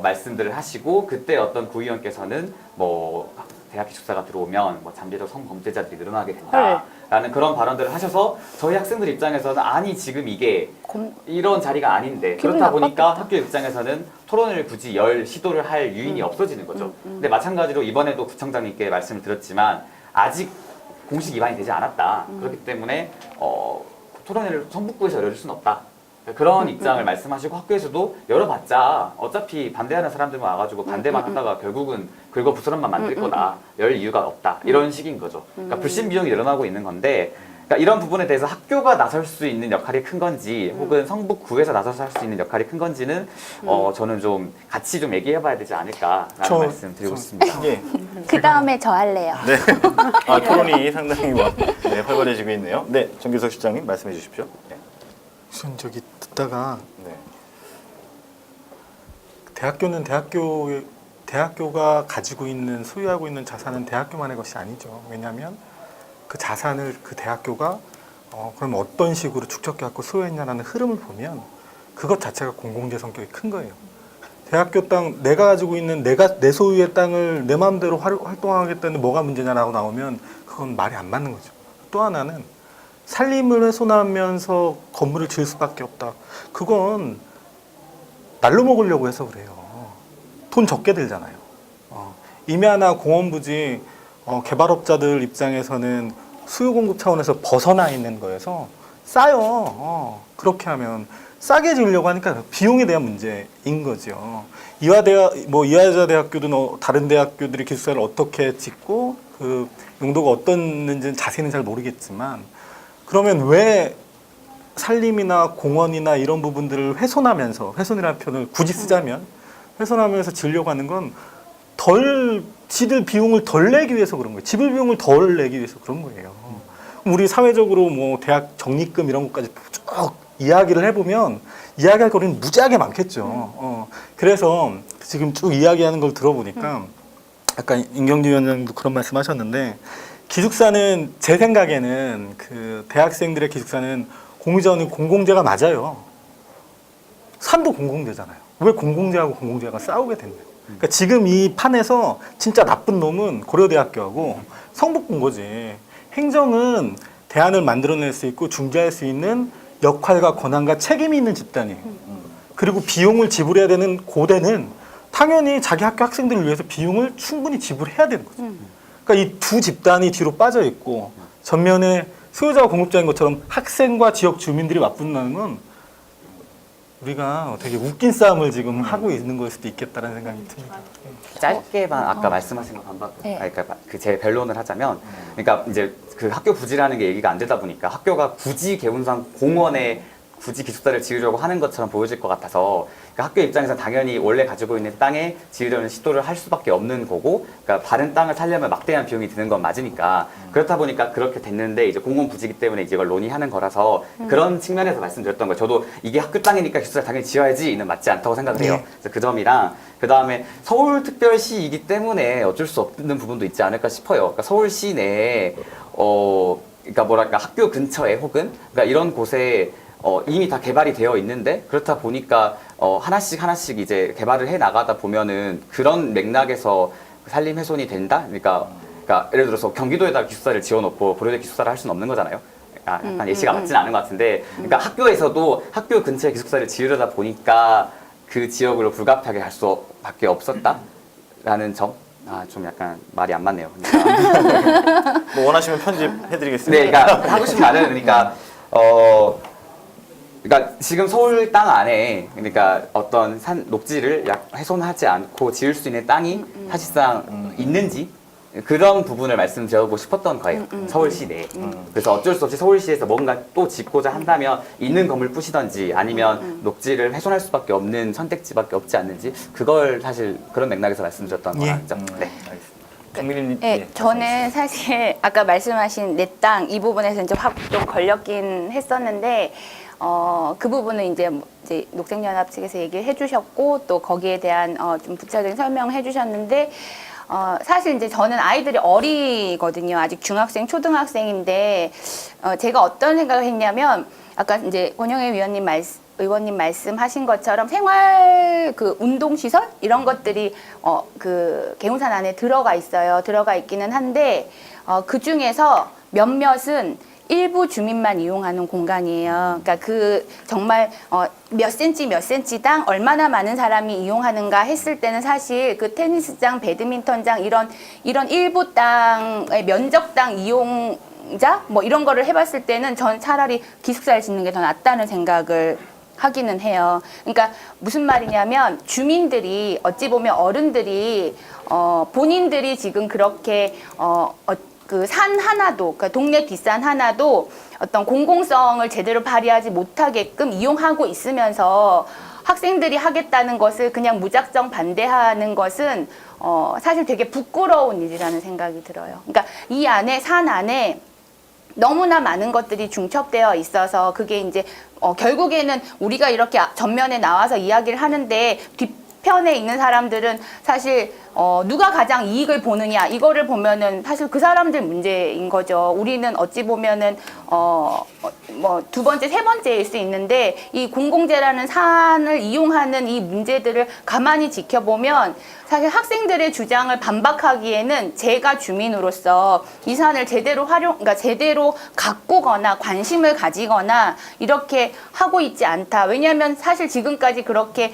말씀들을 하시고 그때 어떤 구의원께서는 뭐 대학 기숙사가 들어오면 뭐 잠재적 성범죄자들이 늘어나게 된다라는 그런 발언들을 하셔서 저희 학생들 입장에서는 아니 지금 이게 이런 자리가 아닌데 그렇다 보니까 학교 입장에서는 토론을 굳이 열 시도를 할 유인이 없어지는 거죠. 근데 마찬가지로 이번에도 구청장님께 말씀을 드렸지만 아직 공식 입안이 되지 않았다. 그렇기 때문에 토론회를 성북구에서 열어줄 수는 없다. 그런 입장을 말씀하시고 학교에서도 열어봤자 어차피 반대하는 사람들만 와가지고 반대만 하다가 결국은 긁어부스럼만 만들 거다. 열 이유가 없다. 이런 식인 거죠. 그러니까 불신 비용이 일어나고 있는 건데 그러니까 이런 부분에 대해서 학교가 나설 수 있는 역할이 큰 건지 혹은 성북구에서 나서서 할 수 있는 역할이 큰 건지는 저는 좀 같이 좀 얘기해봐야 되지 않을까라는 말씀 드리고 싶습니다. 예. 그 다음에 저 할래요. 네. 토론이 상당히 활발해지고 있네요. 네, 정규석 실장님 말씀해 주십시오. 네. 우선 저기 듣다가 네. 대학교는 대학교가 가지고 있는 소유하고 있는 자산은 대학교만의 것이 아니죠. 왜냐하면 그 자산을 그 대학교가 그럼 어떤 식으로 축적해갖고 소유했냐라는 흐름을 보면 그것 자체가 공공재 성격이 큰 거예요. 대학교 땅 내가 가지고 있는 내 소유의 땅을 내 마음대로 활동하겠다는 뭐가 문제냐라고 나오면 그건 말이 안 맞는 거죠. 또 하나는 산림을 훼손하면서 건물을 지을 수밖에 없다. 그건 날로 먹으려고 해서 그래요. 돈 적게 들잖아요. 임야나 공원 부지 개발업자들 입장에서는 수요 공급 차원에서 벗어나 있는 거여서 싸요. 그렇게 하면 싸게 지으려고 하니까 비용에 대한 문제인 거죠. 이화여자대학교도 다른 대학교들이 기숙사를 어떻게 짓고 그 용도가 어떻는지는 자세히는 잘 모르겠지만 그러면 왜 산림이나 공원이나 이런 부분들을 훼손이라는 표현을 굳이 쓰자면 훼손하면서 지으려고 하는 건 지들 비용을 덜 내기 위해서 그런 거예요. 지불 비용을 덜 내기 위해서 그런 거예요. 우리 사회적으로 뭐 대학 적립금 이런 것까지 쭉 이야기를 해보면 이야기할 거리는 무지하게 많겠죠. 그래서 지금 쭉 이야기하는 걸 들어보니까 아까 임경주 위원장도 그런 말씀하셨는데 기숙사는 제 생각에는 그 대학생들의 기숙사는 공유자는 공공재가 맞아요. 산도 공공재잖아요. 왜 공공재하고 공공재가 싸우게 됐냐? 그러니까 지금 이 판에서 진짜 나쁜 놈은 고려대학교하고 성북군 거지. 행정은 대안을 만들어낼 수 있고 중재할 수 있는 역할과 권한과 책임이 있는 집단이에요. 그리고 비용을 지불해야 되는 고대는 당연히 자기 학교 학생들을 위해서 비용을 충분히 지불해야 되는 거죠. 그러니까 이 두 집단이 뒤로 빠져 있고 전면에 수요자와 공급자인 것처럼 학생과 지역 주민들이 맞붙는다는 건 우리가 되게 웃긴 싸움을 지금 하고 있는 걸 수도 있겠다는 생각이 듭니다. 짧게만 아까 말씀하신 거 반박, 그러니까 그 제 변론을 하자면, 그러니까 이제 그 학교 부지라는 게 얘기가 안 되다 보니까 학교가 굳이 개운산 공원에 굳이 기숙사를 지으려고 하는 것처럼 보여질 것 같아서, 그러니까 학교 입장에서 당연히 원래 가지고 있는 땅에 지으려는 시도를 할 수밖에 없는 거고, 그러니까 다른 땅을 살려면 막대한 비용이 드는 건 맞으니까 그렇다 보니까 그렇게 됐는데 이제 공원 부지기 때문에 이제 이걸 논의하는 거라서 그런 측면에서 말씀드렸던 거예요. 저도 이게 학교 땅이니까 기숙사를 당연히 지어야지는 맞지 않다고 생각을 해요. 그래서 그 점이랑 그 다음에 서울특별시이기 때문에 어쩔 수 없는 부분도 있지 않을까 싶어요. 그러니까 서울시 내에 그러니까 뭐랄까 학교 근처에 혹은 그러니까 이런 곳에 이미 다 개발이 되어 있는데 그렇다 보니까 하나씩 이제 개발을 해 나가다 보면은 그런 맥락에서 산림 훼손이 된다. 그러니까 예를 들어서 경기도에다가 기숙사를 지어놓고 고려대 기숙사를 할 수는 없는 거잖아요. 약간 예시가 맞지는 않은 것 같은데, 그러니까 학교에서도 학교 근처에 기숙사를 지으려다 보니까 그 지역으로 불가피하게 갈 수밖에 없었다라는 점. 좀 약간 말이 안 맞네요. 그러니까. 뭐 원하시면 편집해드리겠습니다. 네, 그러니까 하고 싶은 말은 그러니까 지금 서울 땅 안에 그러니까 어떤 녹지를 훼손하지 않고 지을 수 있는 땅이 사실상 있는지 그런 부분을 말씀드리고 싶었던 거예요. 서울시 내에. 그래서 어쩔 수 없이 서울시에서 뭔가 또 짓고자 한다면 있는 건물 부시던지 아니면 녹지를 훼손할 수밖에 없는 선택지밖에 없지 않는지 그걸 사실 그런 맥락에서 말씀드렸던 거죠. 네. 정민님, 네, 저는 사실 아까 말씀하신 내 땅 이 부분에서 이제 확 좀 걸렸긴 했었는데 그 부분은 이제 녹색연합 측에서 얘기를 해주셨고 또 거기에 대한 좀 부차적인 설명을 해주셨는데 사실 이제 저는 아이들이 어리거든요. 아직 중학생, 초등학생인데 제가 어떤 생각을 했냐면 아까 이제 권영애 의원님 말씀하신 것처럼 생활 그 운동시설 이런 것들이 그 개운산 안에 들어가 있어요. 들어가 있기는 한데 그 중에서 몇몇은 일부 주민만 이용하는 공간이에요. 그러니까 그 정말 몇 센치당 얼마나 많은 사람이 이용하는가 했을 때는 사실 그 테니스장, 배드민턴장 이런 일부 땅의 면적당 이용자 뭐 이런 거를 해봤을 때는 전 차라리 기숙사를 짓는 게 더 낫다는 생각을 하기는 해요. 그러니까 무슨 말이냐면 주민들이 어찌 보면 어른들이 본인들이 지금 그렇게 그 산 하나도, 그러니까 동네 뒷산 하나도 어떤 공공성을 제대로 발휘하지 못하게끔 이용하고 있으면서 학생들이 하겠다는 것을 그냥 무작정 반대하는 것은 사실 되게 부끄러운 일이라는 생각이 들어요. 그러니까 이 안에 산 안에 너무나 많은 것들이 중첩되어 있어서 그게 이제 결국에는 우리가 이렇게 전면에 나와서 이야기를 하는데 뒷편에 있는 사람들은 사실 누가 가장 이익을 보느냐 이거를 보면은 사실 그 사람들 문제인 거죠. 우리는 어찌 보면은 뭐 두 번째, 세 번째일 수 있는데 이 공공재라는 산을 이용하는 이 문제들을 가만히 지켜보면 사실 학생들의 주장을 반박하기에는 제가 주민으로서 이 산을 그러니까 제대로 가꾸거나 관심을 가지거나 이렇게 하고 있지 않다. 왜냐하면 사실 지금까지 그렇게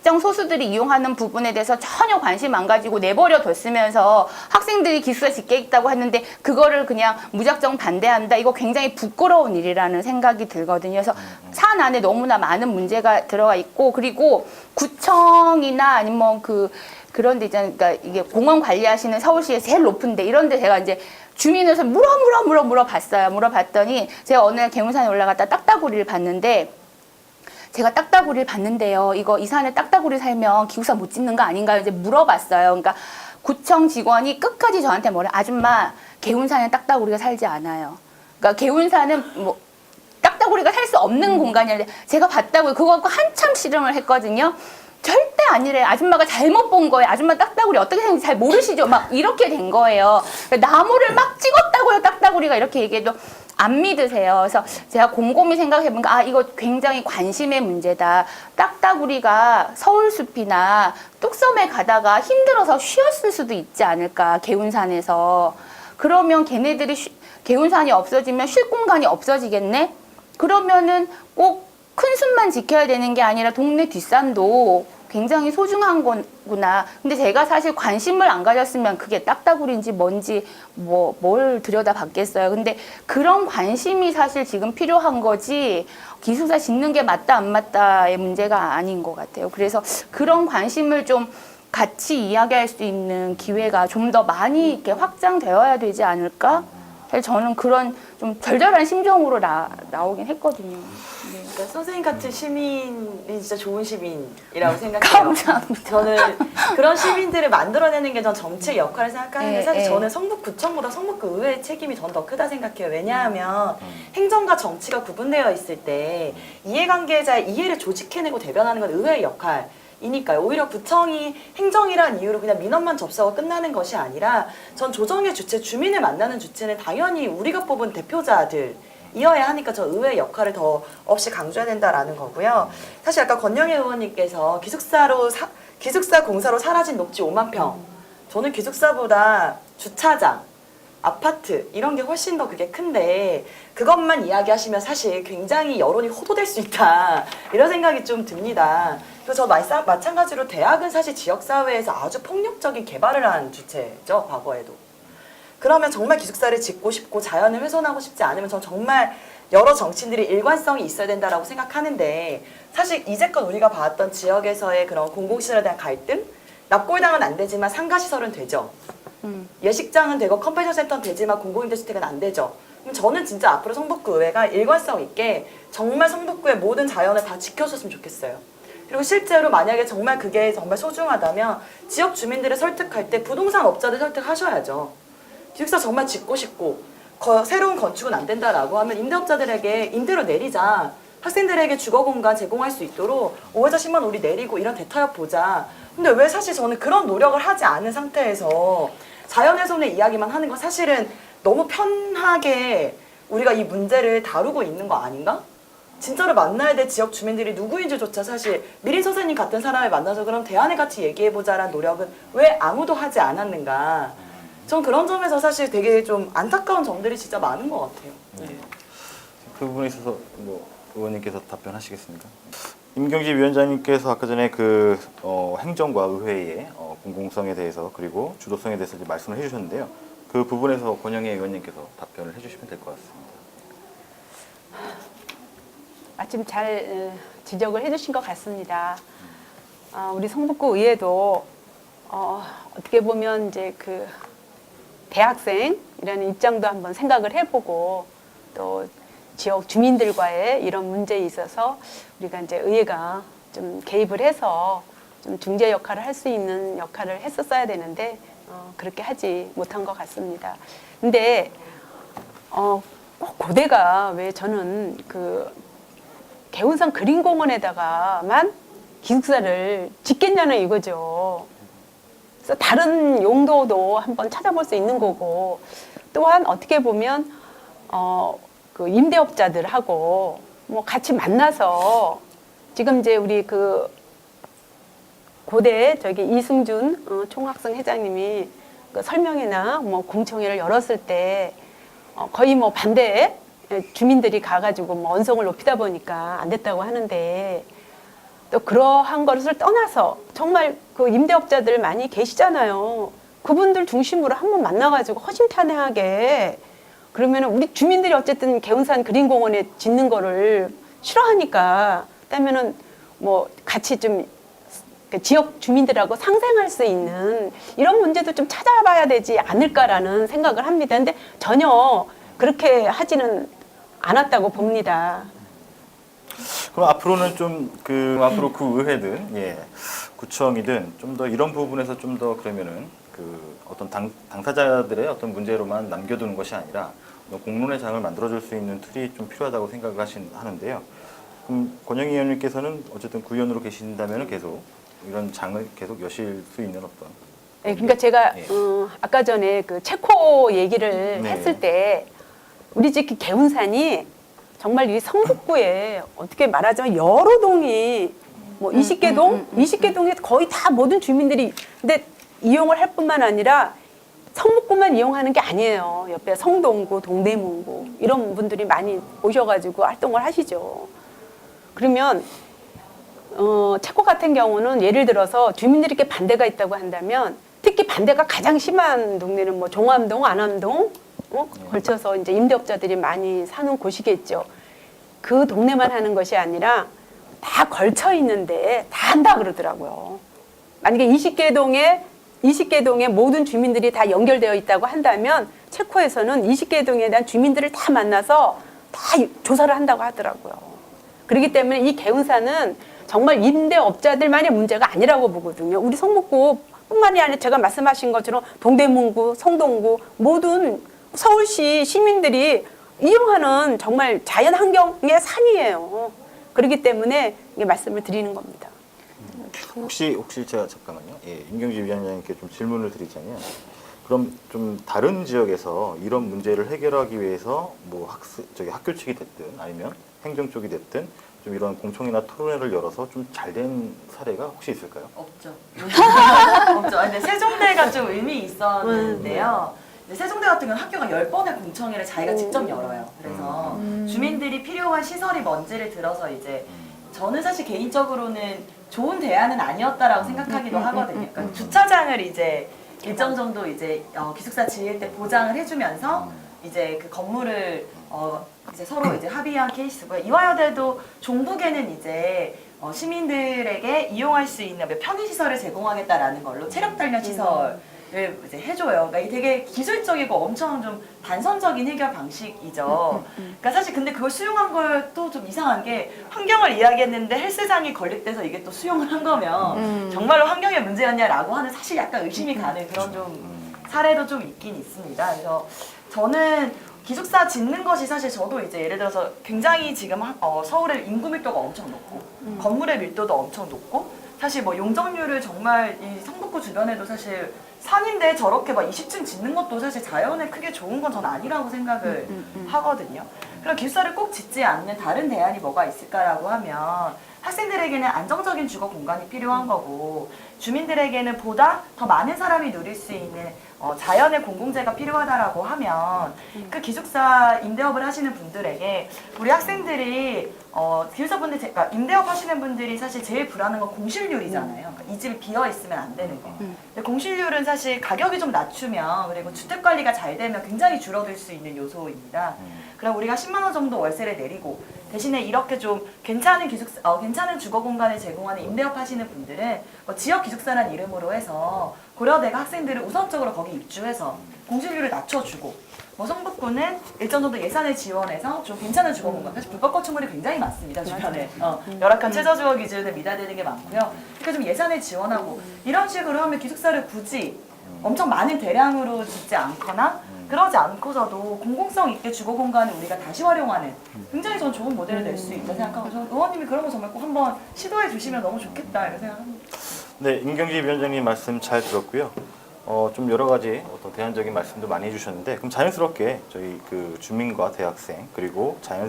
특정 소수들이 이용하는 부분에 대해서 전혀 관심 안 가지고 내버려 뒀으면서 학생들이 기숙사 짓겠다고 했는데 그거를 그냥 무작정 반대한다. 이거 굉장히 부끄러운 일이라는 생각이 들거든요. 그래서 사안 안에 너무나 많은 문제가 들어가 있고, 그리고 구청이나 아니면 그런 데 있잖아요. 그러니까 이게 공원 관리하시는 서울시에 제일 높은데 이런 데 제가 이제 주민으로서 물어봤어요. 물어봤더니 제가 어느 날 개운산에 올라갔다 딱따구리를 봤는데, 제가 딱따구리를 봤는데요. 이 산에 딱따구리 살면 기숙사 못 짓는 거 아닌가요? 이제 물어봤어요. 그러니까 구청 직원이 끝까지 저한테 뭐래? 아줌마, 개운산에 딱따구리가 살지 않아요. 그러니까 개운산은 뭐 딱따구리가 살 수 없는 공간이었는데 제가 봤다고요. 그거 갖고 한참 실험을 했거든요. 절대 아니래. 아줌마가 잘못 본 거예요. 아줌마 딱따구리 어떻게 생긴지 잘 모르시죠? 막 이렇게 된 거예요. 나무를 막 찍었다고요. 딱따구리가 이렇게 얘기해도 안 믿으세요. 그래서 제가 곰곰이 생각해보니까 이거 굉장히 관심의 문제다. 딱따구리가 서울숲이나 뚝섬에 가다가 힘들어서 쉬었을 수도 있지 않을까, 개운산에서. 그러면 걔네들이 개운산이 없어지면 쉴 공간이 없어지겠네? 그러면은 꼭 큰 숲만 지켜야 되는 게 아니라 동네 뒷산도 굉장히 소중한 거구나. 근데 제가 사실 관심을 안 가졌으면 그게 딱따구리인지 뭔지 뭘 들여다봤겠어요. 근데 그런 관심이 사실 지금 필요한 거지, 기숙사 짓는 게 맞다 안 맞다의 문제가 아닌 것 같아요. 그래서 그런 관심을 좀 같이 이야기할 수 있는 기회가 좀 더 많이 이렇게 확장되어야 되지 않을까? 사실 저는 그런 좀 절절한 심정으로 나오긴 했거든요. 네. 그러니까 선생님 같은 시민이 진짜 좋은 시민이라고 생각해요. 감사합니다. 저는 그런 시민들을 만들어내는 게 전 정치의 역할을 생각하는데, 네, 사실 네. 저는 성북구청보다 성북구 의회의 책임이 전 더 크다 생각해요. 왜냐하면 행정과 정치가 구분되어 있을 때 이해관계자의 이해를 조직해내고 대변하는 건 의회의 역할이니까요. 오히려 구청이 행정이란 이유로 그냥 민원만 접수하고 끝나는 것이 아니라, 전 조정의 주체, 주민을 만나는 주체는 당연히 우리가 뽑은 대표자들 이어야 하니까 저 의회의 역할을 더 없이 강조해야 된다라는 거고요. 사실 아까 권영애 의원님께서 기숙사 공사로 사라진 녹지 5만 평. 저는 기숙사보다 주차장, 아파트 이런 게 훨씬 더 그게 큰데, 그것만 이야기하시면 사실 굉장히 여론이 호도될 수 있다, 이런 생각이 좀 듭니다. 그래서 저 마찬가지로 대학은 사실 지역사회에서 아주 폭력적인 개발을 한 주체죠, 과거에도. 그러면 정말 기숙사를 짓고 싶고 자연을 훼손하고 싶지 않으면 전 정말 여러 정치인들이 일관성이 있어야 된다라고 생각하는데, 사실 이제껏 우리가 봐왔던 지역에서의 그런 공공시설에 대한 갈등, 납골당은 안 되지만 상가시설은 되죠. 예식장은 되고 컨벤션 센터는 되지만 공공임대주택은 안 되죠. 그럼 저는 진짜 앞으로 성북구 의회가 일관성 있게 정말 성북구의 모든 자연을 다 지켜줬으면 좋겠어요. 그리고 실제로 만약에 정말 그게 정말 소중하다면 지역 주민들을 설득할 때 부동산 업자들 설득하셔야죠. 기숙사 정말 짓고 싶고 새로운 건축은 안 된다라고 하면 임대업자들에게 임대료 내리자. 학생들에게 주거 공간 제공할 수 있도록 5회자 10만 우리 내리고 이런 대타협 보자. 근데 왜 사실 저는 그런 노력을 하지 않은 상태에서 자연훼손의 이야기만 하는 건 사실은 너무 편하게 우리가 이 문제를 다루고 있는 거 아닌가? 진짜로 만나야 될 지역 주민들이 누구인지조차 사실 미린 선생님 같은 사람을 만나서 그럼 대안을 같이 얘기해보자라는 노력은 왜 아무도 하지 않았는가? 전 그런 점에서 사실 되게 좀 안타까운 점들이 진짜 많은 것 같아요. 네. 그 부분에 있어서 의원님께서 답변하시겠습니까? 임경지 위원장님께서 아까 전에 행정과 의회의 공공성에 대해서 그리고 주도성에 대해서 이제 말씀을 해주셨는데요. 그 부분에서 권영애 의원님께서 답변을 해주시면 될 것 같습니다. 마침 잘 지적을 해주신 것 같습니다. 우리 성북구 의회도 어떻게 보면 이제 그 대학생이라는 입장도 한번 생각을 해보고 또 지역 주민들과의 이런 문제에 있어서 우리가 이제 의회가 좀 개입을 해서 좀 중재 역할을 할 수 있는 역할을 했었어야 되는데 그렇게 하지 못한 것 같습니다. 근데 꼭 고대가 왜 저는 그 개운산 그린공원에다가만 기숙사를 짓겠냐는 이거죠. 그래서 다른 용도도 한번 찾아볼 수 있는 거고, 또한 어떻게 보면 그 임대업자들하고 뭐 같이 만나서 지금 이제 우리 그 고대 이승준 총학생 회장님이 그 설명회나 뭐 공청회를 열었을 때 거의 뭐 반대 주민들이 가가지고 뭐 언성을 높이다 보니까 안 됐다고 하는데 또 그러한 것을 떠나서 정말 그 임대업자들 많이 계시잖아요. 그분들 중심으로 한번 만나가지고 허심탄회하게 그러면 우리 주민들이 어쨌든 개운산 그린공원에 짓는 거를 싫어하니까 그러면은 뭐 같이 좀 지역 주민들하고 상생할 수 있는 이런 문제도 좀 찾아봐야 되지 않을까라는 생각을 합니다. 근데 전혀 그렇게 하지는 않았다고 봅니다. 그럼 앞으로는 앞으로 구 의회든 구청이든 좀 더 이런 부분에서 좀 더 그러면은 어떤 당사자들의 어떤 문제로만 남겨두는 것이 아니라 공론의 장을 만들어줄 수 있는 툴이 좀 필요하다고 하는데요. 그럼 권영희 의원님께서는 어쨌든 구의원으로 계신다면 계속 이런 장을 계속 여실 수 있는 어떤? 네, 그러니까 제가 아까 전에 그 체코 얘기를 네. 했을 때 우리 집 개운산이 정말 이 성북구에 어떻게 말하자면 여러 동이 뭐 20개 동, 20개 동에 거의 다 모든 주민들이 근데 이용을 할 뿐만 아니라 성북구만 이용하는 게 아니에요. 옆에 성동구, 동대문구 이런 분들이 많이 오셔가지고 활동을 하시죠. 그러면 체코 같은 경우는 예를 들어서 주민들이 이렇게 반대가 있다고 한다면 특히 반대가 가장 심한 동네는 뭐 종암동, 안암동 걸쳐서 이제 임대업자들이 많이 사는 곳이겠죠. 그 동네만 하는 것이 아니라 다 걸쳐 있는데 다 한다 그러더라고요. 만약에 20개 동에 모든 주민들이 다 연결되어 있다고 한다면 체코에서는 20개 동에 대한 주민들을 다 만나서 다 조사를 한다고 하더라고요. 그렇기 때문에 이 개운산은 정말 임대업자들만의 문제가 아니라고 보거든요. 우리 성북구뿐만이 아니라 제가 말씀하신 것처럼 동대문구, 성동구 모든 서울시 시민들이 이용하는 정말 자연 환경의 산이에요. 그렇기 때문에 이게 말씀을 드리는 겁니다. 혹시 제가 잠깐만요. 임경지 위원장님께 좀 질문을 드리자면, 그럼 좀 다른 지역에서 이런 문제를 해결하기 위해서 뭐 학교 측이 됐든 아니면 행정 쪽이 됐든 좀 이런 공청회나 토론회를 열어서 좀 잘 된 사례가 혹시 있을까요? 없죠. 없죠. 근데 세종대가 좀 의미 있었는데요. 세종대 같은 경우는 학교가 10번의 공청회를 자기가 직접 열어요. 그래서 주민들이 필요한 시설이 뭔지를 들어서 이제 저는 사실 개인적으로는 좋은 대안은 아니었다라고 생각하기도 하거든요. 그러니까 주차장을 이제 일정 정도 이제 기숙사 지을 때 보장을 해주면서 이제 그 건물을 이제 서로 이제 합의한 케이스고요. 이화여대도 종북에는 이제 시민들에게 이용할 수 있는 편의시설을 제공하겠다라는 걸로 체력 단련 시설을 이제 해줘요. 그러니까 이게 되게 기술적이고 엄청 좀 단선적인 해결 방식이죠. 그러니까 사실 근데 그걸 수용한 걸 또 좀 이상한 게 환경을 이야기했는데 헬스장이 건립돼서 이게 또 수용을 한 거면 정말로 환경의 문제였냐라고 하는 사실 약간 의심이 가는 그런 좀 사례도 좀 있긴 있습니다. 그래서 저는 기숙사 짓는 것이 사실 저도 이제 예를 들어서 굉장히 지금 서울의 인구 밀도가 엄청 높고 건물의 밀도도 엄청 높고 사실 뭐 용적률을 정말 이 성북구 주변에도 사실 산인데 저렇게 막 20층 짓는 것도 사실 자연에 크게 좋은 건 전 아니라고 생각을 하거든요. 그럼 기숙사를 꼭 짓지 않는 다른 대안이 뭐가 있을까라고 하면 학생들에게는 안정적인 주거 공간이 필요한 거고 주민들에게는 보다 더 많은 사람이 누릴 수 있는 자연의 공공재가 필요하다라고 하면 그 기숙사 임대업을 하시는 분들에게 우리 학생들이 기숙사분들 그러니까 임대업 하시는 분들이 사실 제일 불안한 건 공실률이잖아요. 그러니까 이 집이 비어 있으면 안 되는 거. 근데 공실률은 사실 가격이 좀 낮추면 그리고 주택 관리가 잘 되면 굉장히 줄어들 수 있는 요소입니다. 그럼 우리가 10만 원 정도 월세를 내리고 대신에 이렇게 좀 괜찮은 괜찮은 주거 공간을 제공하는 임대업 하시는 분들은 지역 기숙사라는 이름으로 해서 고려대가 학생들을 우선적으로 거기 입주해서 공실률을 낮춰주고 성북구는 일정 정도 예산을 지원해서 좀 괜찮은 주거 공간, 사실 불법 건축물이 굉장히 많습니다 주변에 열악한 최저주거 기준에 미달되는 게 많고요. 그러니까 좀 예산을 지원하고 이런 식으로 하면 기숙사를 굳이 엄청 많은 대량으로 짓지 않거나 그러지 않고서도 공공성 있게 주거 공간을 우리가 다시 활용하는 굉장히 전 좋은 모델을 낼 수 있다 생각하고 저는 의원님이 그런 거 정말 꼭 한번 시도해 주시면 너무 좋겠다 이런 생각합니다. 네, 임경지 위원장님 말씀 잘 들었고요. 좀 여러 가지 어떤 대안적인 말씀도 많이 해주셨는데 그럼 자연스럽게 저희 그 주민과 대학생 그리고 자연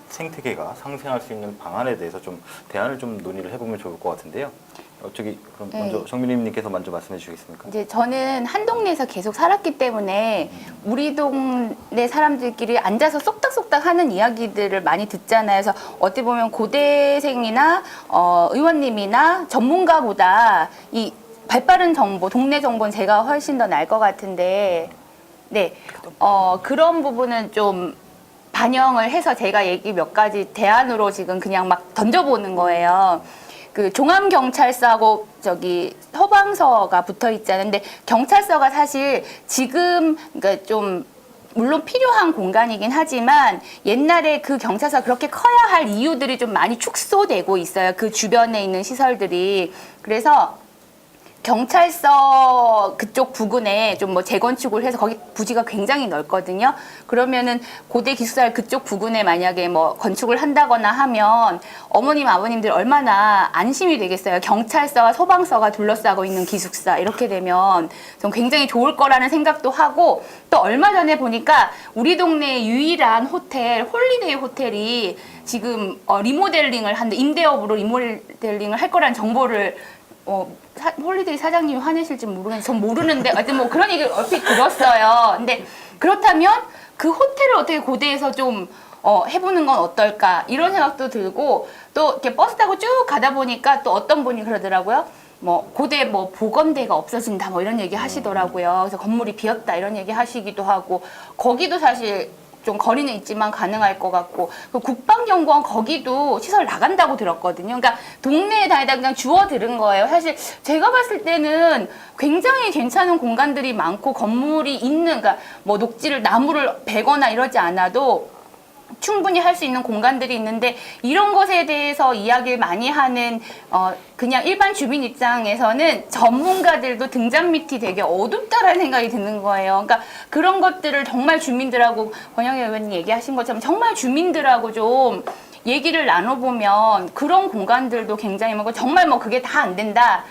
생태계가 상생할 수 있는 방안에 대해서 좀 대안을 좀 논의를 해보면 좋을 것 같은데요. 저기 그럼 네. 먼저 정민님께서 먼저 말씀해 주시겠습니까? 이제 저는 한 동네에서 계속 살았기 때문에 우리 동네 사람들끼리 앉아서 쏙닥쏙닥 하는 이야기들을 많이 듣잖아요. 그래서 어떻게 보면 고대생이나 의원님이나 전문가보다 이 발빠른 정보, 동네 정보는 제가 훨씬 더 나을 것 같은데, 네, 그런 부분은 좀 반영을 해서 제가 얘기 몇 가지 대안으로 지금 그냥 막 던져보는 거예요. 그 종암경찰서하고 저기 소방서가 붙어 있잖아요. 근데 경찰서가 사실 지금 그러니까 좀 물론 필요한 공간이긴 하지만 옛날에 그 경찰서가 그렇게 커야 할 이유들이 좀 많이 축소되고 있어요. 그 주변에 있는 시설들이. 그래서 경찰서 그쪽 부근에 좀 뭐 재건축을 해서 거기 부지가 굉장히 넓거든요. 그러면은 고대 기숙사 그쪽 부근에 만약에 뭐 건축을 한다거나 하면 어머님 아버님들 얼마나 안심이 되겠어요. 경찰서와 소방서가 둘러싸고 있는 기숙사 이렇게 되면 좀 굉장히 좋을 거라는 생각도 하고, 또 얼마 전에 보니까 우리 동네 유일한 호텔 홀리데이 호텔이 지금 리모델링을 한데 임대업으로 리모델링을 할 거라는 정보를 홀리데이 사장님이 화내실지 모르겠는데 전 모르는데 하여튼 뭐 그런 얘기를 얼핏 들었어요. 근데 그렇다면 그 호텔을 어떻게 고대에서 좀 해보는 건 어떨까 이런 생각도 들고, 또 이렇게 버스 타고 쭉 가다 보니까 또 어떤 분이 그러더라고요. 뭐 고대 뭐 보건대가 없어진다 뭐 이런 얘기 하시더라고요. 그래서 건물이 비었다 이런 얘기 하시기도 하고, 거기도 사실 좀 거리는 있지만 가능할 것 같고, 그 국방연구원 거기도 시설 나간다고 들었거든요. 그러니까 동네에 다니다 그냥 주워 들은 거예요. 사실 제가 봤을 때는 굉장히 괜찮은 공간들이 많고 건물이 있는, 그러니까 뭐 녹지를 나무를 베거나 이러지 않아도 충분히 할 수 있는 공간들이 있는데, 이런 것에 대해서 이야기를 많이 하는 그냥 일반 주민 입장에서는 전문가들도 등잔 밑이 되게 어둡다라는 생각이 드는 거예요. 그러니까 그런 것들을 정말 주민들하고 권영애 의원님 얘기하신 것처럼 정말 주민들하고 좀 얘기를 나눠보면 그런 공간들도 굉장히 많고, 정말 뭐 그게 다 안 된다,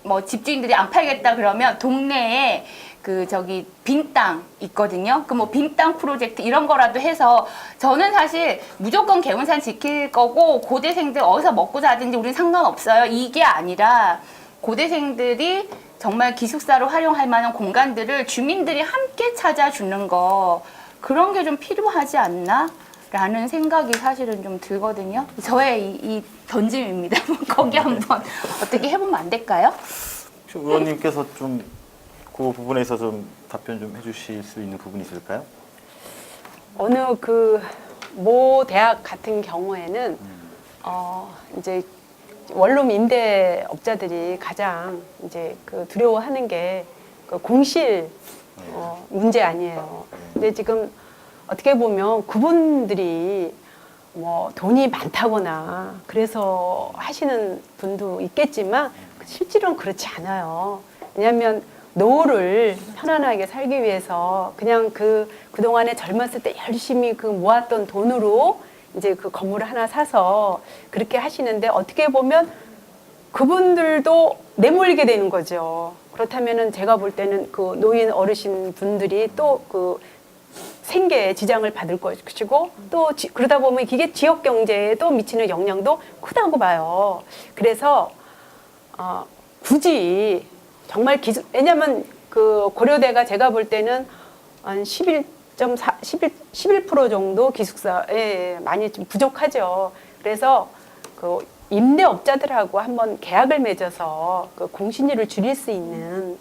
뭐 집주인들이 안 팔겠다 그러면 동네에 그 저기 빈 땅 있거든요. 그 뭐 빈 땅 프로젝트 이런 거라도 해서, 저는 사실 무조건 개운산 지킬 거고 고대생들 어디서 먹고 사든지 우리는 상관없어요. 이게 아니라 고대생들이 정말 기숙사로 활용할 만한 공간들을 주민들이 함께 찾아주는 거, 그런 게 좀 필요하지 않나? 라는 생각이 사실은 좀 들거든요. 저의 이 던짐입니다. 거기 한번 어떻게 해보면 안 될까요? 혹시 의원님께서 좀 그 부분에서 좀 답변 좀 해주실 수 있는 부분이 있을까요? 어느 모 대학 같은 경우에는 이제 원룸 임대업자들이 가장 이제 두려워하는 게 그 공실 문제 아니에요. 근데 지금 어떻게 보면 그분들이 뭐 돈이 많다거나 그래서 하시는 분도 있겠지만 실제로는 그렇지 않아요. 왜냐하면 노후를 편안하게 살기 위해서 그냥 그동안에 젊었을 때 열심히 모았던 돈으로 이제 그 건물을 하나 사서 그렇게 하시는데, 어떻게 보면 그분들도 내몰리게 되는 거죠. 그렇다면은 제가 볼 때는 그 노인 어르신 분들이 또 그 생계에 지장을 받을 것이고, 또 그러다 보면 이게 지역 경제에 또 미치는 영향도 크다고 봐요. 그래서 굳이 정말 왜냐면 그 고려대가 제가 볼 때는 한 11% 정도 기숙사에 많이 좀 부족하죠. 그래서 그 임대업자들하고 한번 계약을 맺어서 그 공실률을 줄일 수 있는,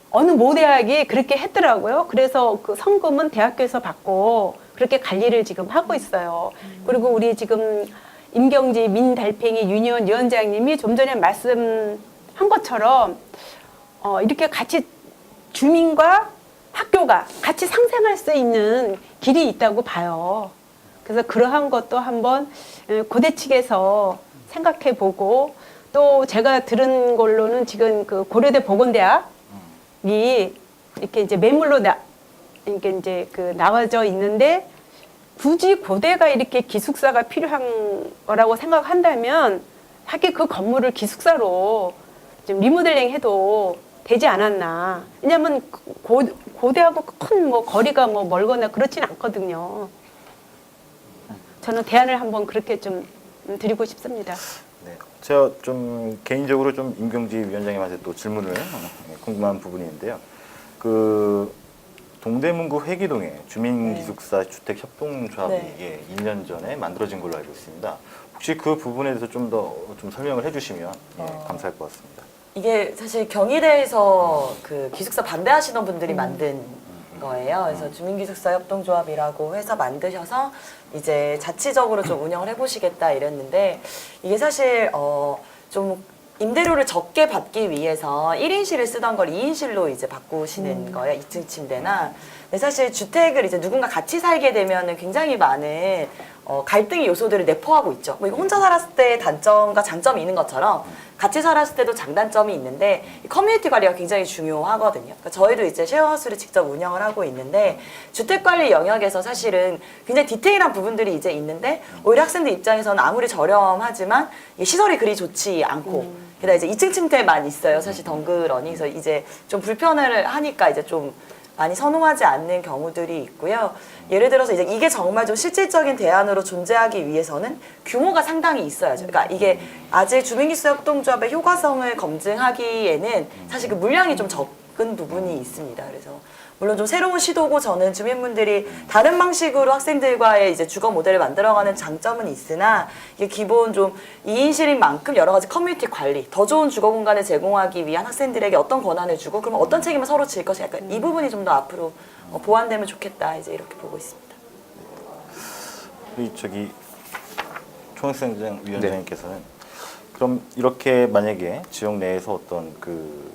어느 모 대학이 그렇게 했더라고요. 그래서 그 성금은 대학교에서 받고 그렇게 관리를 지금 하고 있어요. 그리고 우리 지금 임경지 민달팽이 유니온 위원장님이 좀 전에 말씀한 것처럼 이렇게 같이 주민과 학교가 같이 상생할 수 있는 길이 있다고 봐요. 그래서 그러한 것도 한번 고대 측에서 생각해 보고, 또 제가 들은 걸로는 지금 그 고려대 보건대학이 이렇게 이제 매물로 이렇게 이제 나와져 있는데, 굳이 고대가 이렇게 기숙사가 필요한 거라고 생각한다면 하긴 그 건물을 기숙사로 좀 리모델링 해도 되지 않았나. 왜냐면 고대하고 큰 뭐 거리가 뭐 멀거나 그렇진 않거든요. 저는 대안을 한번 그렇게 좀 드리고 싶습니다. 네, 제가 좀 개인적으로 좀 임경지 위원장님한테 또 질문을 궁금한 부분이 있는데요. 그 동대문구 회기동에 주민기숙사 주택협동조합이 네. 이게 2년 전에 만들어진 걸로 알고 있습니다. 혹시 그 부분에 대해서 좀 더 좀 설명을 해주시면 감사할 것 같습니다. 이게 사실 경희대에서 그 기숙사 반대하시던 분들이 만든 거예요. 그래서 주민기숙사 협동조합이라고 해서 만드셔서 이제 자치적으로 좀 운영을 해보시겠다 이랬는데 이게 사실 좀 임대료를 적게 받기 위해서 1인실을 쓰던 걸 2인실로 이제 바꾸시는 거예요. 2층 침대나. 근데 사실 주택을 이제 누군가 같이 살게 되면은 굉장히 많은 갈등의 요소들을 내포하고 있죠. 뭐 이거 혼자 살았을 때 단점과 장점이 있는 것처럼 같이 살았을 때도 장단점이 있는데 이 커뮤니티 관리가 굉장히 중요하거든요. 그러니까 저희도 이제 쉐어하우스를 직접 운영을 하고 있는데 주택 관리 영역에서 사실은 굉장히 디테일한 부분들이 이제 있는데 오히려 학생들 입장에서는 아무리 저렴하지만 이 시설이 그리 좋지 않고 게다가 이제 2층 침대만 있어요. 사실 덩그러니. 그래서 이제 좀 불편을 하니까 이제 좀 많이 선호하지 않는 경우들이 있고요. 예를 들어서 이제 이게 정말 좀 실질적인 대안으로 존재하기 위해서는 규모가 상당히 있어야죠. 그러니까 이게 아직 주민기숙사 협동조합의 효과성을 검증하기에는 사실 그 물량이 좀 적은 부분이 있습니다. 그래서 물론 좀 새로운 시도고 저는 주민분들이 다른 방식으로 학생들과의 이제 주거 모델을 만들어가는 장점은 있으나 이게 기본 좀 2인실인 만큼 여러 가지 커뮤니티 관리, 더 좋은 주거 공간을 제공하기 위한 학생들에게 어떤 권한을 주고 그러면 어떤 책임을 서로 질 것이 약간 이 부분이 좀 더 앞으로 보완되면 좋겠다 이제 이렇게 보고 있습니다. 우리 저기 총학생장 위원장님께서는 그럼 이렇게 만약에 지역 내에서 어떤 그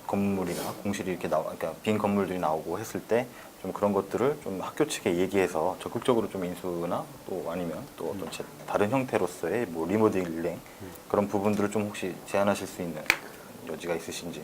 건물이나 공실이 이렇게 그러니까 빈 건물들이 나오고 했을 때 좀 그런 것들을 좀 학교 측에 얘기해서 적극적으로 좀 인수나 또 아니면 또 어떤 다른 형태로서의 뭐 리모델링 그런 부분들을 좀 혹시 제안하실 수 있는 여지가 있으신지?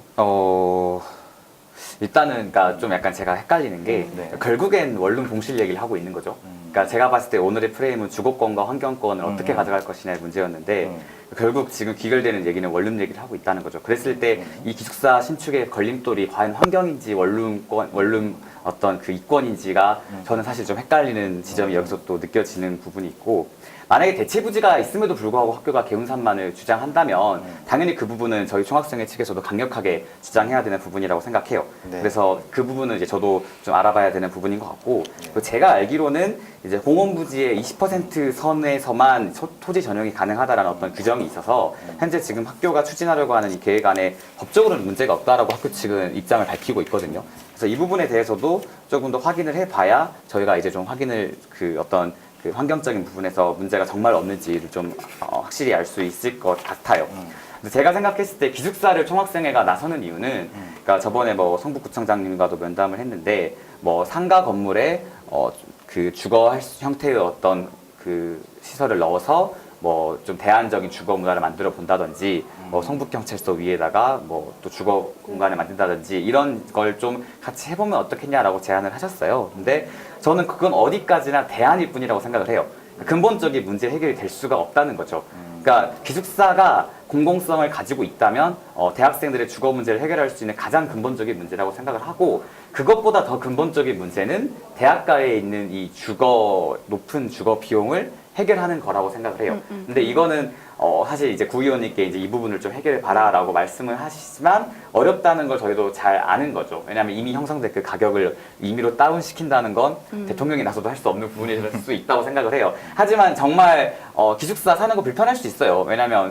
일단은 그러니까 좀 약간 제가 헷갈리는 게 네. 결국엔 원룸 공실 얘기를 하고 있는 거죠. 그러니까 제가 봤을 때 오늘의 프레임은 주거권과 환경권을 어떻게 가져갈 것이냐의 문제였는데 결국 지금 귀결되는 얘기는 원룸 얘기를 하고 있다는 거죠. 그랬을 때 이 기숙사 신축의 걸림돌이 과연 환경인지 원룸 어떤 그 이권인지가 저는 사실 좀 헷갈리는 지점이 여기서 또 느껴지는 부분이 있고 만약에 대체 부지가 있음에도 불구하고 학교가 개운산만을 주장한다면 당연히 그 부분은 저희 총학생회 측에서도 강력하게 주장해야 되는 부분이라고 생각해요. 네. 그래서 그 부분은 이제 저도 좀 알아봐야 되는 부분인 것 같고 그리고 제가 알기로는 이제 공원 부지의 20% 선에서만 토지 전용이 가능하다라는 어떤 규정이 있어서 현재 지금 학교가 추진하려고 하는 이 계획 안에 법적으로는 문제가 없다라고 학교 측은 입장을 밝히고 있거든요. 그래서 이 부분에 대해서도 조금 더 확인을 해봐야 저희가 이제 좀 확인을 그 어떤 그 환경적인 부분에서 문제가 정말 없는지를 좀 확실히 알 수 있을 것 같아요. 근데 제가 생각했을 때 기숙사를 총학생회가 나서는 이유는 그러니까 저번에 뭐 성북구청장님과도 면담을 했는데 뭐 상가 건물에 그 주거 형태의 어떤 그 시설을 넣어서 뭐 좀 대안적인 주거 문화를 만들어 본다든지 뭐 성북경찰서 위에다가 뭐 또 주거 공간을 만든다든지 이런 걸 좀 같이 해보면 어떻겠냐라고 제안을 하셨어요. 근데 저는 그건 어디까지나 대안일 뿐이라고 생각을 해요. 근본적인 문제 해결이 될 수가 없다는 거죠. 그러니까 기숙사가 공공성을 가지고 있다면 대학생들의 주거 문제를 해결할 수 있는 가장 근본적인 문제라고 생각을 하고 그것보다 더 근본적인 문제는 대학가에 있는 이 높은 주거 비용을 해결하는 거라고 생각을 해요. 근데 이거는 사실 이제 구의원님께 이제 이 부분을 좀 해결해 봐라라고 말씀을 하시지만 어렵다는 걸 저희도 잘 아는 거죠. 왜냐하면 이미 형성된 그 가격을 임의로 다운시킨다는 건 대통령이 나서도 할 수 없는 부분일 수 있다고 생각을 해요. 하지만 정말 기숙사 사는 거 불편할 수 있어요. 왜냐하면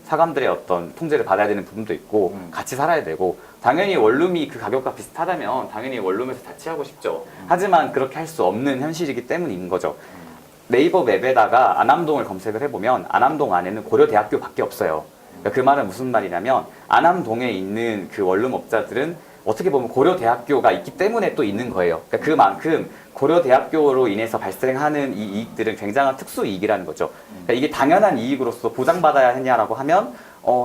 사감들의 어떤 통제를 받아야 되는 부분도 있고 같이 살아야 되고 당연히 원룸이 그 가격과 비슷하다면 당연히 원룸에서 자취하고 싶죠. 하지만 그렇게 할 수 없는 현실이기 때문인 거죠. 네이버 맵에다가 안암동을 검색을 해보면 안암동 안에는 고려대학교밖에 없어요. 그러니까 그 말은 무슨 말이냐면 안암동에 있는 그 원룸업자들은 어떻게 보면 고려대학교가 있기 때문에 또 있는 거예요. 그러니까 그만큼 고려대학교로 인해서 발생하는 이 이익들은 굉장한 특수이익이라는 거죠. 그러니까 이게 당연한 이익으로서 보장받아야 했냐라고 하면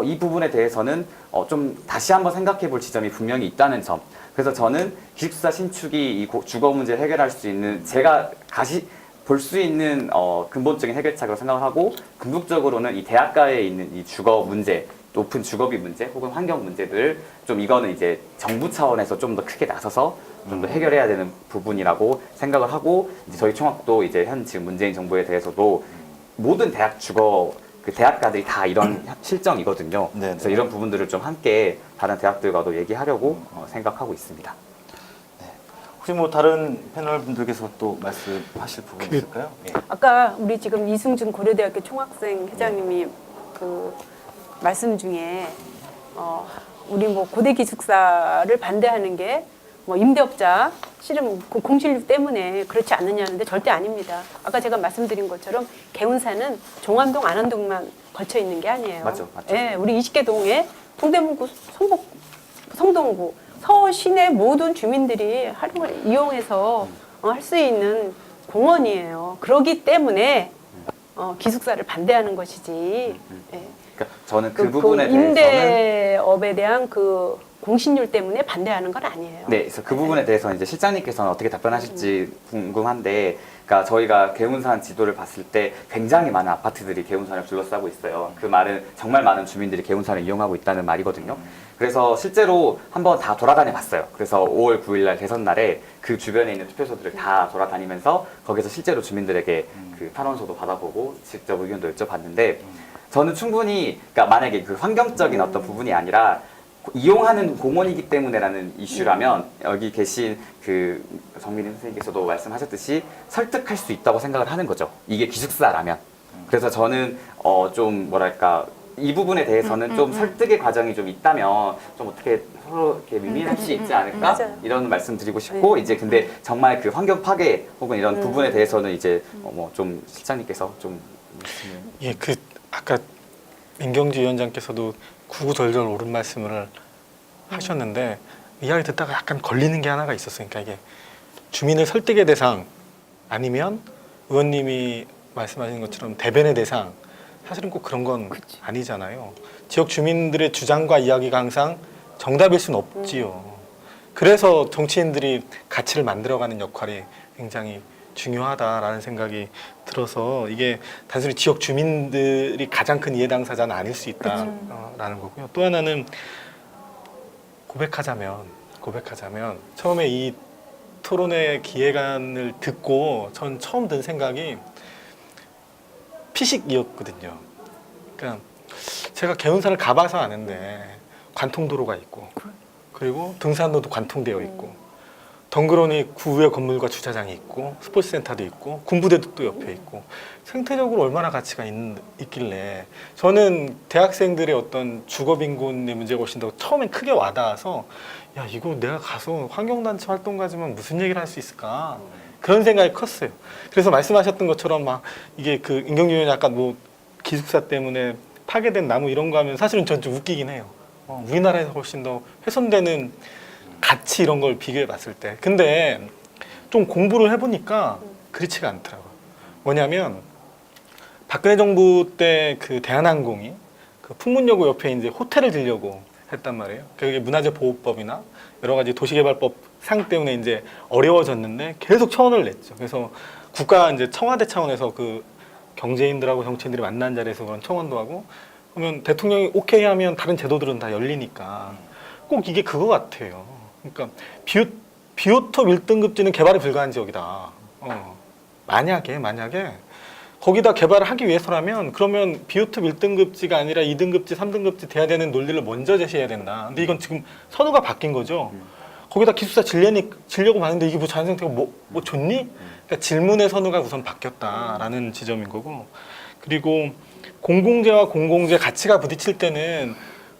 이 부분에 대해서는 좀 다시 한번 생각해 볼 지점이 분명히 있다는 점. 그래서 저는 기숙사 신축이 이 주거 문제를 해결할 수 있는 제가 볼 수 있는 근본적인 해결책으로 생각을 하고 궁극적으로는 이 대학가에 있는 이 주거 문제, 높은 주거비 문제 혹은 환경 문제들을 좀 이거는 이제 정부 차원에서 좀 더 크게 나서서 좀 더 해결해야 되는 부분이라고 생각을 하고 이제 저희 총학도 이제 지금 문재인 정부에 대해서도 모든 대학 주거 그 대학가들이 다 이런 실정이거든요. 네, 그래서 네. 이런 부분들을 좀 함께 다른 대학들과도 얘기하려고 생각하고 있습니다. 혹시 뭐 다른 패널 분들께서 또 말씀하실 부분 있을까요? 예. 아까 우리 지금 이승준 고려대학교 총학생 회장님이 그 말씀 중에 우리 뭐 고대 기숙사를 반대하는 게 뭐 임대업자 실은 그 공실률 때문에 그렇지 않느냐는데 절대 아닙니다. 아까 제가 말씀드린 것처럼 개운사는 종암동, 안암동만 걸쳐 있는 게 아니에요. 맞죠. 예, 우리 20개 동에 동대문구, 성동구, 서울 시내 모든 주민들이 활용을 이용해서 할 수 있는 공원이에요. 그렇기 때문에 기숙사를 반대하는 것이지. 예. 그러니까 저는 그 부분에 대해서는 임대업에 대한 그 공신률 때문에 반대하는 건 아니에요. 네, 그래서 그 부분에 대해서 이제 실장님께서는 어떻게 답변하실지 궁금한데, 그러니까 저희가 개운산 지도를 봤을 때 굉장히 많은 아파트들이 개운산을 둘러싸고 있어요. 그 말은 정말 많은 주민들이 개운산을 이용하고 있다는 말이거든요. 그래서 실제로 한번 다 돌아다녀 봤어요. 그래서 5월 9일 날 대선 날에 그 주변에 있는 투표소들을 다 돌아다니면서 거기서 실제로 주민들에게 그 탄원서도 받아보고 직접 의견도 여쭤봤는데, 저는 충분히, 그러니까 만약에 그 환경적인 어떤 부분이 아니라 이용하는 공원이기 때문에라는 이슈라면 여기 계신 그 정민희 선생님께서도 말씀하셨듯이 설득할 수 있다고 생각을 하는 거죠. 이게 기숙사라면. 그래서 저는 좀 뭐랄까 이 부분에 대해서는 좀 설득의 과정이 좀 있다면 좀 어떻게 서로 이렇게 윈윈할 수 있지 않을까 맞아요. 이런 말씀 드리고 싶고, 이제 근데 정말 그 환경 파괴 혹은 이런 부분에 대해서는 이제 뭐 좀 실장님께서 좀 말씀을. 예, 그 아까 민경지 위원장께서도 구구절절 옳은 말씀을 하셨는데 이야기 듣다가 약간 걸리는 게 하나가 있었어요. 그러니까 이게 주민의 설득의 대상 아니면 의원님이 말씀하신 것처럼 대변의 대상, 사실은 꼭 그런 건 아니잖아요. 지역 주민들의 주장과 이야기가 항상 정답일 수는 없지요. 그래서 정치인들이 가치를 만들어가는 역할이 굉장히 중요하다라는 생각이 들어서 이게 단순히 지역 주민들이 가장 큰 이해 당사자는 아닐 수 있다라는 거고요. 또 하나는 고백하자면 처음에 이 토론회 기획안을 듣고 전 처음 든 생각이 피식이었거든요. 그러니까 제가 개운산을 가봐서 아는데 관통도로가 있고 그리고 등산로도 관통되어 있고 덩그러니 구의 건물과 주차장이 있고 스포츠센터도 있고 군부대도 또 옆에 있고 생태적으로 얼마나 가치가 있길래 저는 대학생들의 어떤 주거빈곤의 문제가 훨씬 더 처음엔 크게 와닿아서 야 이거 내가 가서 환경단체 활동가지만 무슨 얘기를 할 수 있을까 그런 생각이 컸어요. 그래서 말씀하셨던 것처럼 막 이게 그 임경주 의원이 약간 뭐 기숙사 때문에 파괴된 나무 이런 거 하면 사실은 전 좀 웃기긴 해요. 우리나라에서 훨씬 더 훼손되는 가치 이런 걸 비교해 봤을 때. 근데 좀 공부를 해보니까 그렇지가 않더라고요. 뭐냐면 박근혜 정부 때 그 대한항공이 그 풍문여고 옆에 이제 호텔을 지려고 했단 말이에요. 그게 문화재 보호법이나 여러 가지 도시개발법 상 때문에 이제 어려워졌는데 계속 청원을 냈죠. 그래서 국가 이제 청와대 차원에서 그 경제인들하고 정치인들이 만난 자리에서 그런 청원도 하고 그러면 대통령이 오케이 하면 다른 제도들은 다 열리니까 꼭 이게 그거 같아요. 그러니까 비오톱 1등급지는 개발이 불가한 지역이다. 만약에 거기다 개발을 하기 위해서라면 그러면 비오톱 1등급지가 아니라 2등급지, 3등급지 돼야 되는 논리를 먼저 제시해야 된다. 근데 이건 지금 선우가 바뀐 거죠. 거기다 기숙사 지려고 하는데 이게 뭐 자연생태가 뭐 좋니? 그러니까 질문의 선우가 우선 바뀌었다라는 지점인 거고, 그리고 공공재와 공공재 가치가 부딪힐 때는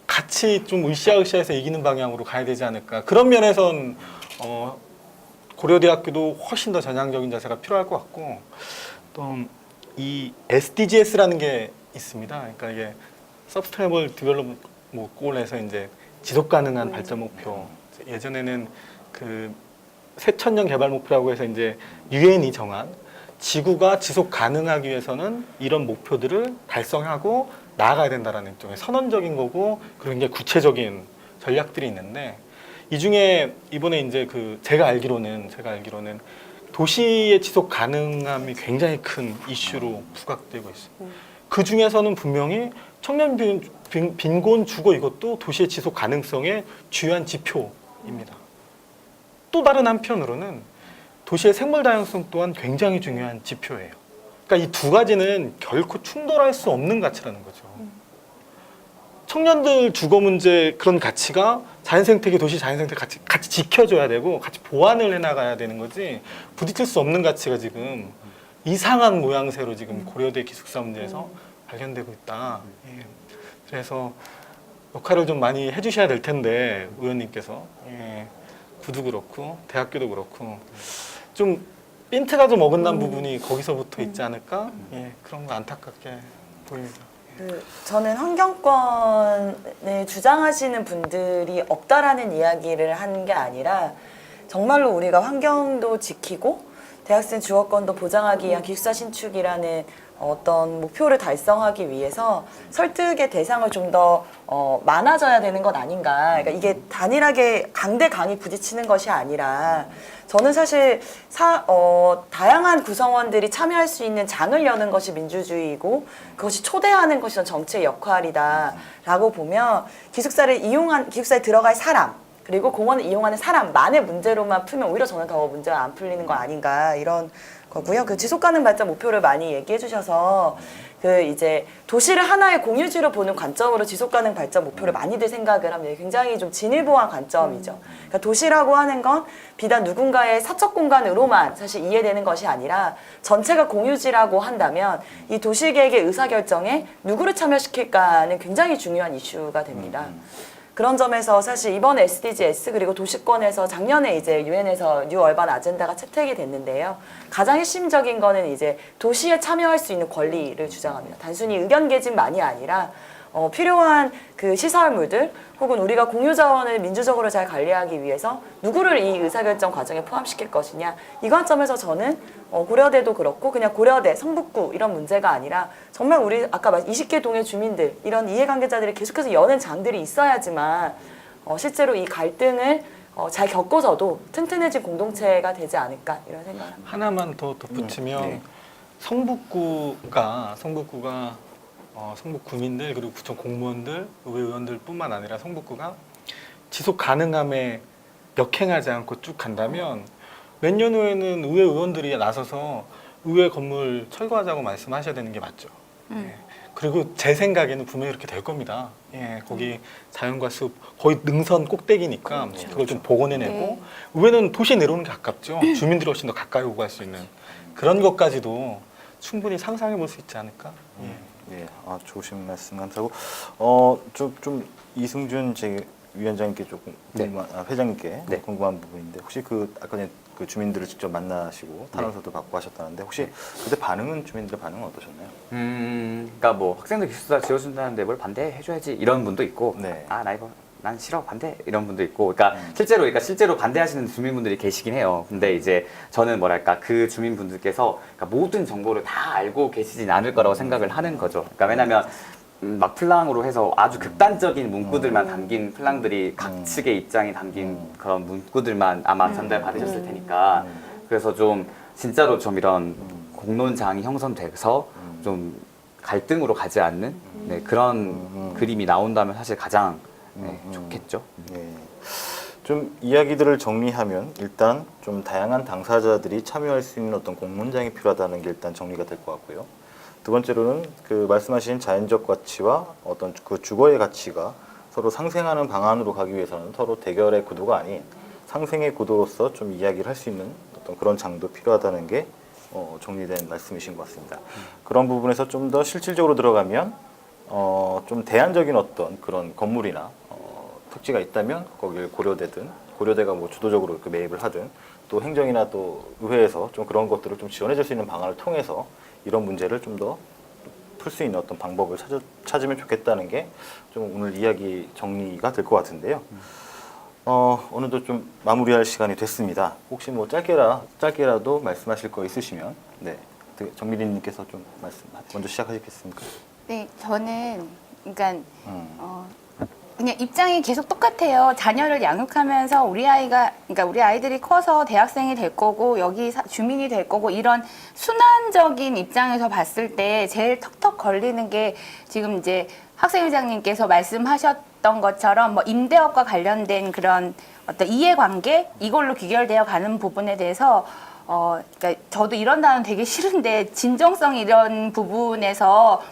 같이 좀 으쌰으쌰해서 이기는 방향으로 가야 되지 않을까. 그런 면에선 고려대학교도 훨씬 더 전향적인 자세가 필요할 것 같고, 또 이 SDGs라는 게 있습니다. 그러니까 이게 Sustainable Development Goal에서 이제 지속 가능한 발전 목표. 예전에는 그 새천년 개발 목표라고 해서 이제 유엔이 정한 지구가 지속 가능하기 위해서는 이런 목표들을 달성하고 나아가야 된다라는 쪽에 선언적인 거고, 그리고 굉장히 구체적인 전략들이 있는데, 이 중에 이번에 이제 그 제가 알기로는 도시의 지속 가능함이 굉장히 큰 이슈로 부각되고 있어요. 그 중에서는 분명히 청년 빈곤 주거 이것도 도시의 지속 가능성의 주요한 지표입니다. 또 다른 한편으로는 도시의 생물 다양성 또한 굉장히 중요한 지표예요. 그러니까 이 두 가지는 결코 충돌할 수 없는 가치라는 거죠. 청년들 주거 문제 그런 가치가 자연생태계, 도시 자연생태 같이 지켜줘야 되고 같이 보완을 해나가야 되는 거지 부딪힐 수 없는 가치가 지금 이상한 모양새로 지금 고려대 기숙사 문제에서 발견되고 있다. 예. 그래서 역할을 좀 많이 해주셔야 될 텐데 의원님께서 예. 구도 그렇고 대학교도 그렇고 좀 핀트가 좀 어긋난 부분이 거기서부터 있지 않을까? 예. 그런 거 안타깝게 보입니다. 저는 환경권을 주장하시는 분들이 없다라는 이야기를 하는 게 아니라 정말로 우리가 환경도 지키고 대학생 주거권도 보장하기 위한 기숙사 신축이라는 어떤 목표를 달성하기 위해서 설득의 대상을 좀 더 많아져야 되는 건 아닌가. 그러니까 이게 단일하게 강대강이 부딪히는 것이 아니라 저는 사실 다양한 구성원들이 참여할 수 있는 장을 여는 것이 민주주의이고 그것이 초대하는 것이 정치의 역할이다라고 보면 기숙사에 들어갈 사람 그리고 공원을 이용하는 사람만의 문제로만 풀면 오히려 저는 더 문제가 안 풀리는 거 아닌가 이런 거고요. 그 지속 가능 발전 목표를 많이 얘기해 주셔서 그 이제 도시를 하나의 공유지로 보는 관점으로 지속 가능 발전 목표를 많이들 생각을 합니다. 굉장히 좀 진일보한 관점이죠. 그러니까 도시라고 하는 건 비단 누군가의 사적 공간으로만 사실 이해되는 것이 아니라 전체가 공유지라고 한다면 이 도시 계획의 의사결정에 누구를 참여시킬까는 굉장히 중요한 이슈가 됩니다. 그런 점에서 사실 이번 SDGs 그리고 도시권에서 작년에 이제 유엔에서 뉴 얼반 아젠다가 채택이 됐는데요. 가장 핵심적인 거는 이제 도시에 참여할 수 있는 권리를 주장합니다. 단순히 의견 개진만이 아니라 필요한 그 시설물들 혹은 우리가 공유 자원을 민주적으로 잘 관리하기 위해서 누구를 이 의사결정 과정에 포함시킬 것이냐 이 관점에서 저는 고려대도 그렇고 그냥 고려대, 성북구 이런 문제가 아니라 정말 우리 아까 말씀 20개 동의 주민들 이런 이해관계자들이 계속해서 여는 장들이 있어야지만 실제로 이 갈등을 잘 겪어서도 튼튼해진 공동체가 되지 않을까 이런 생각을 합니다. 하나만 더 덧붙이면 성북구가 성북 구민들 그리고 구청 공무원들, 의회 의원들뿐만 아니라 성북구가 지속 가능함에 역행하지 않고 쭉 간다면 몇 년 후에는 의회 의원들이 나서서 의회 건물 철거하자고 말씀하셔야 되는 게 맞죠. 예. 그리고 제 생각에는 분명히 그렇게 될 겁니다. 예, 거기 자연과 숲 거의 능선 꼭대기니까 그걸 좀 복원해내고 의회는 도시에 내려오는 게 가깝죠. 주민들이 훨씬 더 가까이 오고 갈 수 있는 그런 것까지도 충분히 상상해 볼 수 있지 않을까. 예. 예, 좋으신 말씀 감사하고 좀 이승준 제 위원장님께 조금 회장님께 궁금한 부분인데 혹시 아까 전에 그 주민들을 직접 만나시고 탄원서도 받고 하셨다는데 혹시 그때 주민들의 반응은 어떠셨나요? 그러니까 뭐 학생들 기숙사 지어준다는데 뭘 반대해줘야지 이런 분도 있고, 난 싫어 반대 이런 분도 있고, 그러니까 실제로 반대하시는 주민분들이 계시긴 해요. 근데 이제 저는 그 주민분들께서 모든 정보를 다 알고 계시진 않을 거라고 생각을 하는 거죠. 그러니까 왜냐면 막 플랑으로 해서 아주 극단적인 문구들만 담긴 플랑들이 각 측의 입장이 담긴 그런 문구들만 아마 전달 받으셨을 테니까 그래서 좀 진짜로 좀 이런 공론장이 형성돼서 좀 갈등으로 가지 않는 그런 그림이 나온다면 사실 가장 좋겠죠. 좀 이야기들을 정리하면 일단 좀 다양한 당사자들이 참여할 수 있는 어떤 공론장이 필요하다는 게 일단 정리가 될 것 같고요. 두 번째로는 그 말씀하신 자연적 가치와 어떤 그 주거의 가치가 서로 상생하는 방안으로 가기 위해서는 서로 대결의 구도가 아닌 상생의 구도로서 좀 이야기를 할 수 있는 어떤 그런 장도 필요하다는 게 정리된 말씀이신 것 같습니다. 그런 부분에서 좀 더 실질적으로 들어가면 좀 대안적인 어떤 그런 건물이나 특지가 있다면 거기를 고려대가 뭐 주도적으로 그 매입을 하든 또 행정이나 또 의회에서 좀 그런 것들을 좀 지원해 줄 수 있는 방안을 통해서 이런 문제를 좀 더 풀 수 있는 어떤 방법을 찾으면 좋겠다는 게 좀 오늘 이야기 정리가 될 것 같은데요. 어느덧 좀 마무리할 시간이 됐습니다. 혹시 뭐 짧게라도 말씀하실 거 있으시면 정미린님께서 좀 말씀 먼저 시작하시겠습니까? 네, 저는 그러니까 그냥 입장이 계속 똑같아요. 자녀를 양육하면서 우리 아이들이 커서 대학생이 될 거고 여기 주민이 될 거고 이런 순환적인 입장에서 봤을 때 제일 턱턱 걸리는 게 지금 이제 학생회장님께서 말씀하셨던 것처럼 뭐 임대업과 관련된 그런 어떤 이해관계 이걸로 귀결되어 가는 부분에 대해서 그러니까 저도 이런다는 되게 싫은데 진정성 이런 부분에서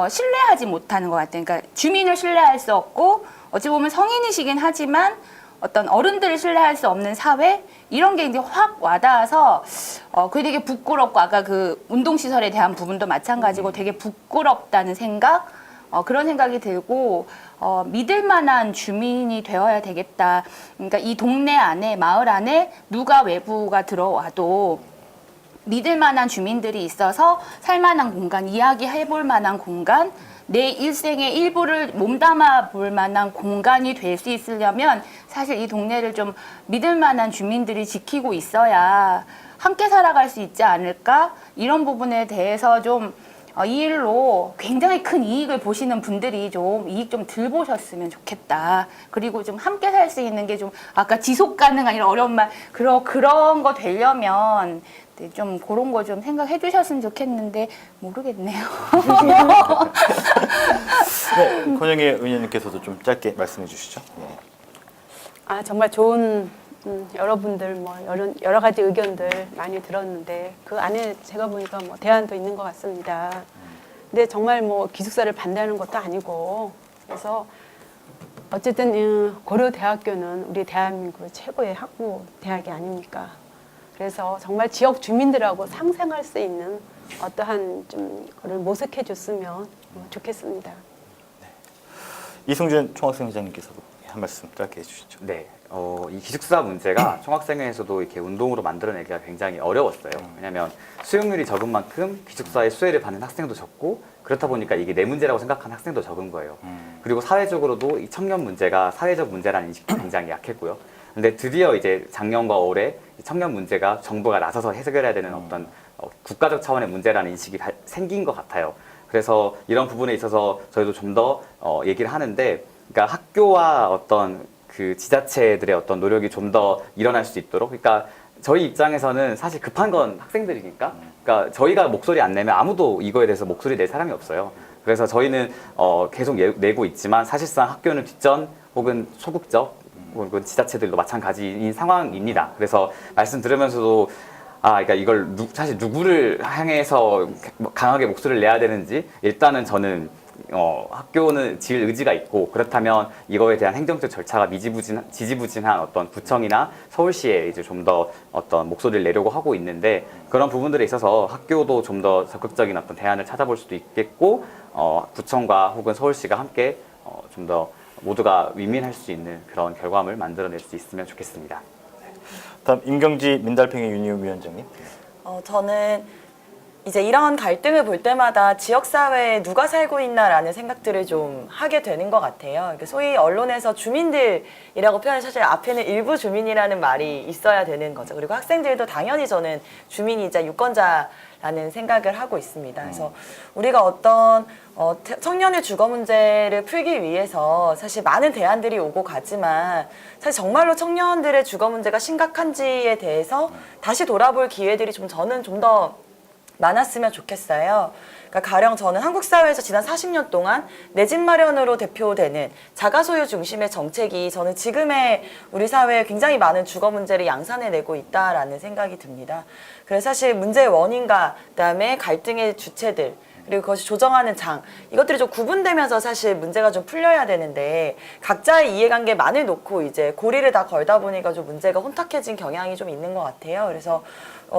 신뢰하지 못하는 것 같아요. 그러니까 주민을 신뢰할 수 없고 어찌 보면 성인이시긴 하지만 어떤 어른들을 신뢰할 수 없는 사회 이런 게 이제 확 와닿아서 그게 되게 부끄럽고 아까 그 운동시설에 대한 부분도 마찬가지고 되게 부끄럽다는 생각 그런 생각이 들고 믿을 만한 주민이 되어야 되겠다. 그러니까 이 동네 안에 마을 안에 누가 외부가 들어와도 믿을 만한 주민들이 있어서 살만한 공간, 이야기해볼 만한 공간, 내 일생의 일부를 몸담아 볼 만한 공간이 될 수 있으려면 사실 이 동네를 좀 믿을 만한 주민들이 지키고 있어야 함께 살아갈 수 있지 않을까? 이런 부분에 대해서 좀 이 일로 굉장히 큰 이익을 보시는 분들이 좀 이익 좀 덜 보셨으면 좋겠다. 그리고 좀 함께 살 수 있는 게 좀 아까 지속 가능한 이런 어려운 말 그런 거 되려면 좀 그런 거 좀 생각해 주셨으면 좋겠는데 모르겠네요. 네, 권영희 의원님께서도 좀 짧게 말씀해 주시죠. 네. 아 정말 좋은 여러분들 뭐 여러 가지 의견들 많이 들었는데 그 안에 제가 보니까 뭐 대안도 있는 것 같습니다. 근데 정말 뭐 기숙사를 반대하는 것도 아니고 그래서 어쨌든 고려대학교는 우리 대한민국 최고의 학부 대학이 아닙니까? 그래서 정말 지역 주민들하고 상생할 수 있는 어떠한 좀 거를 모색해 줬으면 좋겠습니다. 이승준 총학생회장님께서도 한 말씀 짧게 해주시죠. 네, 이 기숙사 문제가 총학생회에서도 이렇게 운동으로 만들어내기가 굉장히 어려웠어요. 왜냐하면 수용률이 적은 만큼 기숙사에 수혜를 받는 학생도 적고 그렇다 보니까 이게 내 문제라고 생각하는 학생도 적은 거예요. 그리고 사회적으로도 이 청년 문제가 사회적 문제라는 인식도 굉장히 약했고요. 근데 드디어 이제 작년과 올해 이 청년 문제가 정부가 나서서 해결해야 되는 어떤 국가적 차원의 문제라는 인식이 생긴 것 같아요. 그래서 이런 부분에 있어서 저희도 좀 더 얘기를 하는데, 그러니까 학교와 어떤 그 지자체들의 어떤 노력이 좀 더 일어날 수 있도록, 그러니까 저희 입장에서는 사실 급한 건 학생들이니까, 그러니까 저희가 목소리 안 내면 아무도 이거에 대해서 목소리 낼 사람이 없어요. 그래서 저희는 계속 내고 있지만 사실상 학교는 뒷전 혹은 소극적 혹은 지자체들도 마찬가지인 상황입니다. 그래서 말씀 들으면서도 그러니까 이걸 사실 누구를 향해서 강하게 목소리를 내야 되는지 일단은 저는 학교는 지을 의지가 있고 그렇다면 이거에 대한 행정적 절차가 지지부진한 어떤 구청이나 서울시에 이제 좀 더 어떤 목소리를 내려고 하고 있는데 그런 부분들에 있어서 학교도 좀 더 적극적인 어떤 대안을 찾아볼 수도 있겠고 구청과 혹은 서울시가 함께 좀 더 모두가 윈윈할 수 있는 그런 결과물 만들어낼 수 있으면 좋겠습니다. 다음 임경지 민달팽이 유니위원장님. 저는 이제 이런 갈등을 볼 때마다 지역사회에 누가 살고 있나라는 생각들을 좀 하게 되는 것 같아요. 소위 언론에서 주민들이라고 표현해 사실 앞에는 일부 주민이라는 말이 있어야 되는 거죠. 그리고 학생들도 당연히 저는 주민이자 유권자라는 생각을 하고 있습니다. 그래서 우리가 어떤 청년의 주거 문제를 풀기 위해서 사실 많은 대안들이 오고 가지만 사실 정말로 청년들의 주거 문제가 심각한지에 대해서 다시 돌아볼 기회들이 저는 좀 더 많았으면 좋겠어요. 그러니까 가령 저는 한국 사회에서 지난 40년 동안 내 집 마련으로 대표되는 자가소유 중심의 정책이 저는 지금의 우리 사회에 굉장히 많은 주거 문제를 양산해내고 있다라는 생각이 듭니다. 그래서 사실 문제의 원인과 그다음에 갈등의 주체들 그리고 그것이 조정하는 장 이것들이 좀 구분되면서 사실 문제가 좀 풀려야 되는데 각자의 이해관계만을 놓고 이제 고리를 다 걸다 보니까 좀 문제가 혼탁해진 경향이 좀 있는 것 같아요. 그래서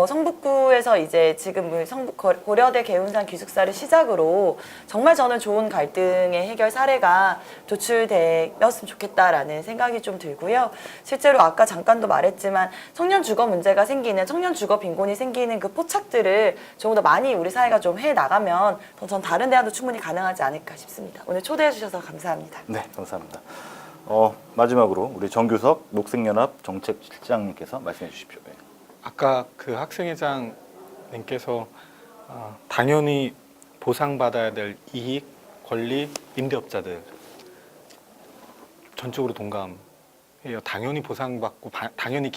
성북구에서 이제 지금 고려대 개운산 기숙사를 시작으로 정말 저는 좋은 갈등의 해결 사례가 도출되었으면 좋겠다라는 생각이 좀 들고요. 실제로 아까 잠깐도 말했지만 청년 주거 문제가 생기는 청년 주거 빈곤이 생기는 그 포착들을 조금 더 많이 우리 사회가 좀 해나가면 전 다른 대안도 충분히 가능하지 않을까 싶습니다. 오늘 초대해 주셔서 감사합니다. 네, 감사합니다. 마지막으로 우리 정규석 녹색연합 정책실장님께서 말씀해 주십시오. 네. 아까 그 학생회장님께서 당연히 보상받아야 될 이익, 권리, 임대업자들 전적으로 동감해요. 당연히 보상받고 당연히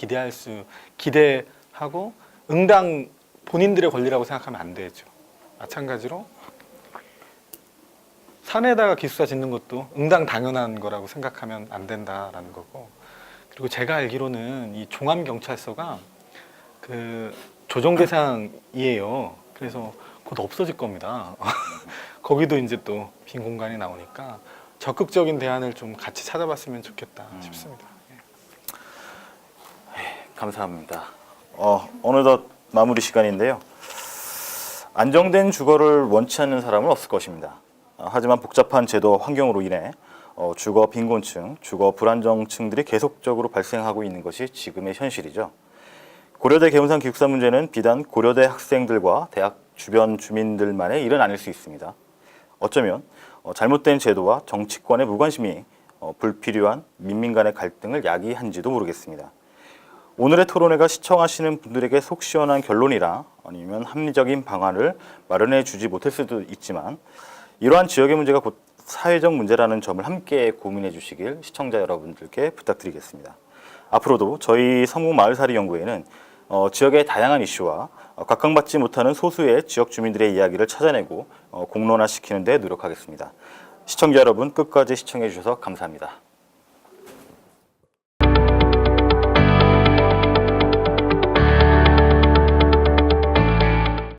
기대하고 응당 본인들의 권리라고 생각하면 안 되죠. 마찬가지로 산에다가 기숙사 짓는 것도 응당 당연한 거라고 생각하면 안 된다라는 거고, 그리고 제가 알기로는 이 종암경찰서가 그 조정 대상이에요. 그래서 곧 없어질 겁니다. 거기도 이제 또 빈 공간이 나오니까 적극적인 대안을 좀 같이 찾아봤으면 좋겠다 싶습니다. 감사합니다. 어느덧 마무리 시간인데요. 안정된 주거를 원치 않는 사람은 없을 것입니다. 하지만 복잡한 제도 환경으로 인해 주거 빈곤층, 주거 불안정층들이 계속적으로 발생하고 있는 것이 지금의 현실이죠. 고려대 개운산 기숙사 문제는 비단 고려대 학생들과 대학 주변 주민들만의 일은 아닐 수 있습니다. 어쩌면 잘못된 제도와 정치권의 무관심이 불필요한 민민 간의 갈등을 야기한지도 모르겠습니다. 오늘의 토론회가 시청하시는 분들에게 속 시원한 결론이라 아니면 합리적인 방안을 마련해 주지 못할 수도 있지만 이러한 지역의 문제가 곧 사회적 문제라는 점을 함께 고민해 주시길 시청자 여러분들께 부탁드리겠습니다. 앞으로도 저희 성북마을살이 연구회는 지역의 다양한 이슈와 각광받지 못하는 소수의 지역 주민들의 이야기를 찾아내고 공론화시키는 데 노력하겠습니다. 시청자 여러분 끝까지 시청해 주셔서 감사합니다.